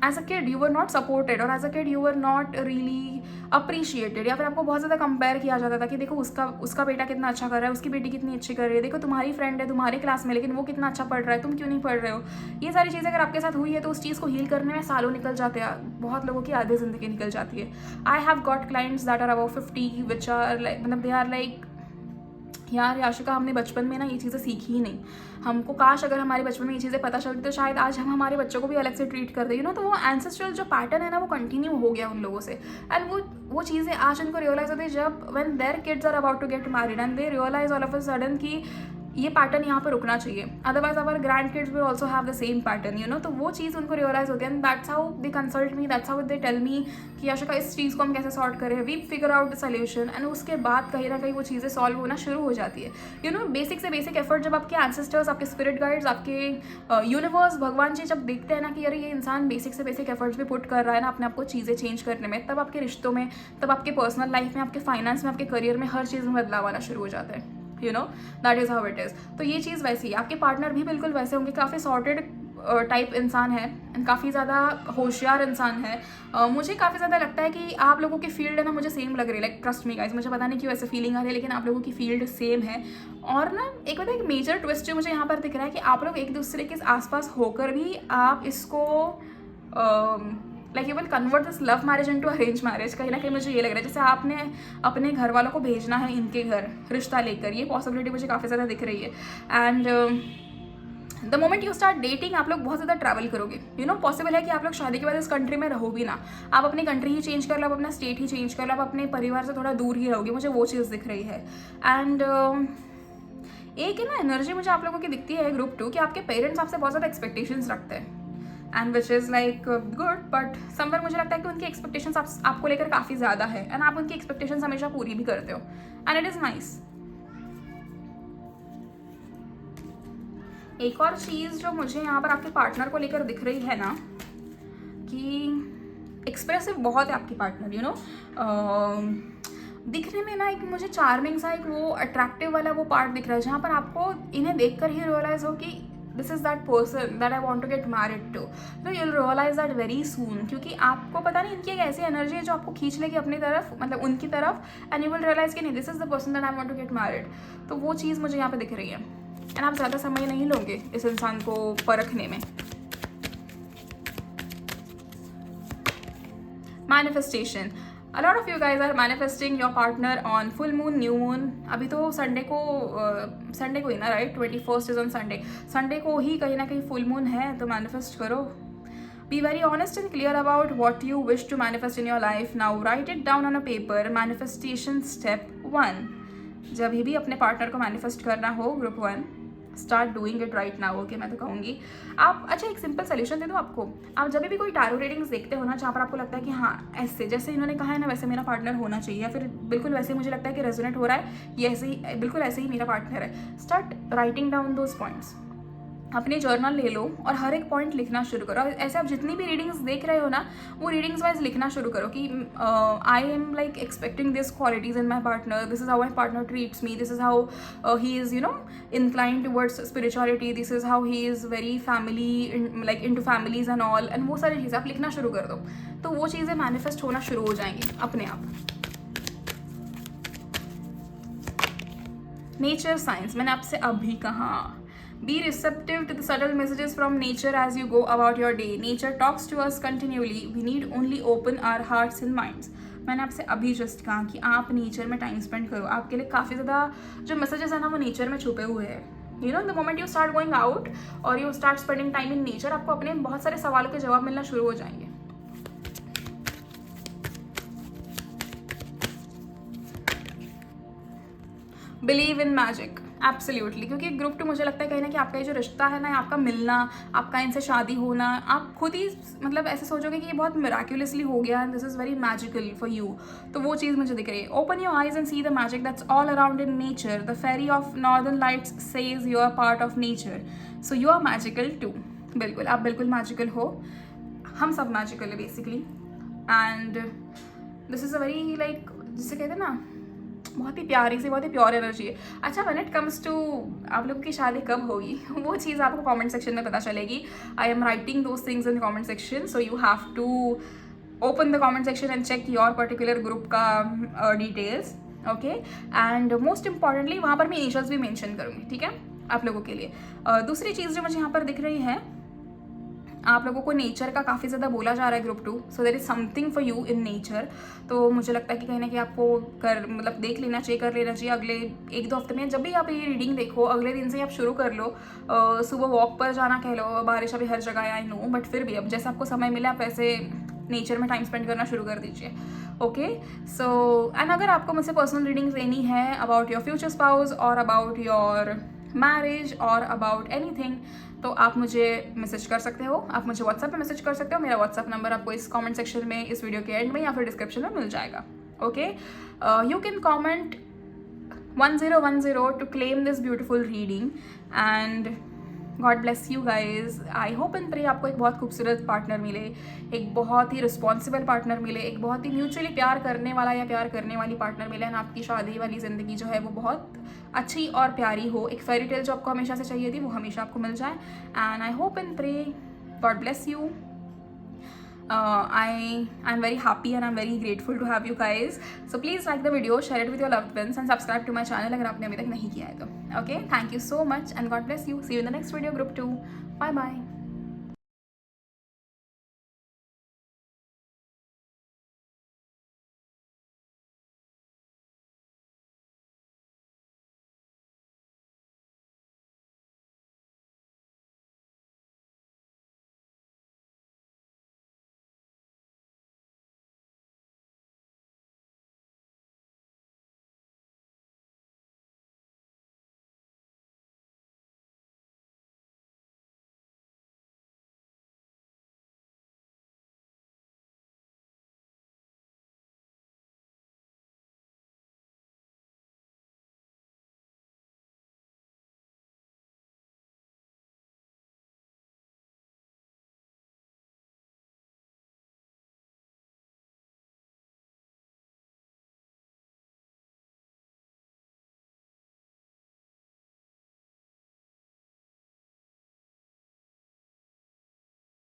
as a kid you were not supported और as a kid you were not really appreciated, या फिर आपको बहुत ज़्यादा कंपेयर किया जाता था कि देखो उसका बेटा कितना अच्छा कर रहा है, उसकी बेटी कितनी अच्छी कर रही है, देखो तुम्हारी फ्रेंड है तुम्हारे क्लास में लेकिन वो कितना अच्छा पढ़ रहा है, तुम क्यों नहीं पढ़ रहे हो। ये सारी चीज़ें अगर आपके साथ हुई है तो उस चीज़ को हील करने में सालों निकल जाते हैं, बहुत लोगों की आधी ज़िंदगी निकल जाती है। I have got clients that are about 50 which are like, मतलब दे आर लाइक, यार याशिका हमने बचपन में ना ये चीज़ें सीखी ही नहीं, हमको काश अगर हमारे बचपन में ये चीज़ें पता चलती तो शायद आज हम हमारे बच्चों को भी अलग से ट्रीट कर दें, तो वो एंसेस्ट्रल जो पैटर्न है ना, वो कंटिन्यू हो गया उन लोगों से। एंड वो चीज़ें आज उनको रियलाइज होती है जब when their kids are about to get married and they realize all of a sudden कि ये पैटर्न यहाँ पर रुकना चाहिए, otherwise our grandkids will also have the same pattern, तो वो चीज़ उनको रियलाइज होती है। And that's how they consult me, that's how they tell me कि आशिका इस चीज़ को हम कैसे सॉर्ट करें, we figure out the solution and उसके बाद कहीं ना कहीं वो चीज़ें सॉल्व होना शुरू हो जाती है। बेसिक से बेसिक एफर्ट जब आपके एंसेस्टर्स, आपके स्पिरिट गाइड्स, आपके यूनिवर्स, भगवान जी जब देखते हैं ना कि अरे ये इंसान बेसिक से बेसिक एफर्ट्स भी पुट कर रहा है ना अपने आपको चीज़ें चेंज करने में, तब आपके रिश्तों में, तब आपके पर्सनल लाइफ में, आपके फाइनेंस में, आपके करियर में, हर चीज़ में बदलाव आना शुरू हो जाता है। That is how it is. तो ये चीज़ वैसी है, आपके पार्टनर भी बिल्कुल वैसे होंगे, काफ़ी सॉर्टेड टाइप इंसान है एंड काफ़ी ज़्यादा होशियार इंसान है। मुझे काफ़ी ज़्यादा लगता है कि आप लोगों की फील्ड है ना मुझे सेम लग रही है, लाइक ट्रस्ट मी गाइस, मुझे पता नहीं क्यों ऐसे फीलिंग आ रही है, लेकिन आप लोगों की फील्ड सेम है। और ना एक मेजर ट्विस्ट जो मुझे यहाँ पर दिख रहा है कि आप लोग एक दूसरे के आसपास होकर भी आप इसको like you will convert this love marriage into arrange marriage. कहीं ना कहीं मुझे ये लग रहा है जैसे आपने अपने घर वालों को भेजना है इनके घर रिश्ता लेकर, ये पॉसिबिलिटी मुझे काफ़ी ज़्यादा दिख रही है। And the moment you start dating, आप लोग बहुत ज़्यादा ट्रैवल करोगे। पॉसिबल है कि आप लोग शादी के बाद इस कंट्री में रहो भी ना, आप अपनी कंट्री ही चेंज कर लो, आप अपना स्टेट ही चेंज कर लो, आप अपने परिवार से थोड़ा दूर ही रहोगे, मुझे वो चीज़ दिख रही है। एंड एक ना एनर्जी मुझे आप लोगों की दिखती है ग्रुप 2 कि आपके पेरेंट्स आपसे बहुत ज़्यादा एक्सपेक्टेशंस रखते हैं and which is like good, but somewhere मुझे लगता है कि उनकी एक्सपेक्टेशंस आपको लेकर काफ़ी ज़्यादा है एंड आप उनकी एक्सपेक्टेशंस हमेशा पूरी भी करते हो एंड इट इज़ नाइस। एक और चीज़ जो मुझे यहाँ पर आपके पार्टनर को लेकर दिख रही है ना कि एक्सप्रेसिव बहुत है आपकी पार्टनर, दिखने में ना एक मुझे चार्मिंग सा एक वो अट्रैक्टिव वाला वो पार्ट दिख रहा है, जहाँ पर आपको इन्हें देखकर ही रियलाइज हो कि this is that person that I want to get married to. तो you'll realise that very soon, क्योंकि आपको पता नहीं इनकी एक ऐसी एनर्जी है जो आपको खींच लेगी अपनी तरफ, मतलब उनकी तरफ, एंड यू विल रियलाइज कि नहीं this is the person that I want to get married. तो वो चीज़ मुझे यहाँ पे दिख रही है एंड आप ज़्यादा समय नहीं लोगे इस इंसान को परखने में। Manifestation, a lot of you guys are manifesting your partner on full moon, new moon। अभी तो संडे को ही ना, right, 21st is on Sunday को ही कहीं ना कहीं फुल मून है, तो मैनिफेस्ट करो। Be very honest and clear about what you wish to manifest in your life. Now write it down on a paper. Manifestation step 1, जब भी अपने पार्टनर को मैनिफेस्ट करना हो group 1, start doing it right now. Okay, मैं तो कहूँगी आप, अच्छा एक सिंपल सोल्यूशन दे दो आपको। आप जब भी कोई टैरो रीडिंग्स देखते हो ना, जहाँ पर आपको लगता है कि हाँ ऐसे जैसे इन्होंने कहा है ना वैसे मेरा पार्टनर होना चाहिए, या फिर बिल्कुल वैसे मुझे लगता है कि रेजोनेट हो रहा है, ये ऐसे ही बिल्कुल ऐसे ही मेरा पार्टनर है, start writing down those points. अपने जर्नल ले लो और हर एक पॉइंट लिखना शुरू करो। ऐसे आप जितनी भी रीडिंग्स देख रहे हो ना, वो रीडिंग्स वाइज लिखना शुरू करो कि I am like expecting this qualities in my partner, this is how my partner treats me, this is how he is you know inclined towards spirituality, this is how he is very family like into families and all, and वो सारी चीज़ें आप लिखना शुरू कर दो, तो वो चीज़ें मैनिफेस्ट होना शुरू हो जाएंगी अपने आप। नेचर साइंस, मैंने आपसे अभी कहा, be receptive to the subtle messages from nature as you go about your day. Nature talks to us continually, we need only open our hearts and minds. मैंने आपसे अभी जस्ट कहा कि आप नेचर में टाइम स्पेंड करो, आपके लिए काफ़ी ज़्यादा जो मैसेजेस है ना वो नेचर में छुपे हुए हैं। You know the moment you start going out और you start spending time in nature, आपको अपने बहुत सारे सवालों के जवाब मिलना शुरू हो जाएंगे। बिलीव इन मैजिक, एब्सोल्युटली, क्योंकि ग्रुप 2 मुझे लगता है कहीं ना कि आपका ये जो रिश्ता है ना, आपका मिलना, आपका इनसे शादी होना, आप खुद ही मतलब ऐसे सोचोगे कि ये बहुत मिराक्युलसली हो गया and this is very magical for you, तो वो चीज़ मुझे दिख रही है। Open your eyes and see the magic that's all around in nature, the fairy of northern lights says you are part of nature, so you are magical too. बिल्कुल, आप बिल्कुल मैजिकल हो, हम सब मैजिकल है basically, and this is a very like जिसे कहते हैं ना बहुत ही प्यारी सी, बहुत ही प्योर एनर्जी है। अच्छा, व्हेन इट कम्स टू आप लोगों की शादी कब होगी वो चीज़ आपको कमेंट सेक्शन में पता चलेगी। I am writing those things in the comment section, so you have to open the comment section and check your particular group का details. Okay, and most importantly वहाँ पर मैं इनिशियल्स भी मेंशन करूँगी, ठीक है, आप लोगों के लिए। दूसरी चीज़ जो मुझे यहाँ पर दिख रही है, आप लोगों को नेचर का काफ़ी ज़्यादा बोला जा रहा है group 2, so there is something for you in nature. तो मुझे लगता है कि कहीं ना कहीं आपको मतलब देख लेना चाहिए, कर लेना चाहिए अगले 1-2 हफ्ते में। जब भी आप ये रीडिंग देखो अगले दिन से ही आप शुरू कर लो, सुबह वॉक पर जाना कह लो, बारिश अभी हर जगह है आई नो, बट फिर भी अब जैसे आपको समय मिले आप वैसे नेचर में टाइम स्पेंड करना शुरू कर दीजिए। ओके, सो एंड अगर आपको मुझसे पर्सनल रीडिंग लेनी है अबाउट योर फ्यूचर स्पाउस और अबाउट योर मैरिज और अबाउट एनीथिंग, तो आप मुझे मैसेज कर सकते हो, आप मुझे व्हाट्सएप पे मैसेज कर सकते हो। मेरा व्हाट्सएप नंबर आपको इस कमेंट सेक्शन में, इस वीडियो के एंड में या फिर डिस्क्रिप्शन में मिल जाएगा। Okay, you can comment 1010 to claim this beautiful reading and God bless you guys. I hope and pray आपको एक बहुत खूबसूरत पार्टनर मिले, एक बहुत ही रिस्पॉन्सिबल पार्टनर मिले, एक बहुत ही म्यूचुअली प्यार करने वाला या प्यार करने वाली पार्टनर मिले, एंड आपकी शादी वाली ज़िंदगी जो है वो बहुत अच्छी और प्यारी हो। एक फेरी टेल जो आपको हमेशा से चाहिए थी वो हमेशा आपको मिल जाए, and I hope and pray God bless you. I'm very happy and I'm very grateful to have you guys. So please like the video, share it with your loved ones and subscribe to my channel अगर आपने अभी तक नहीं किया है तो। Okay, thank you so much and God bless you. See you in the next video, group 2. Bye bye.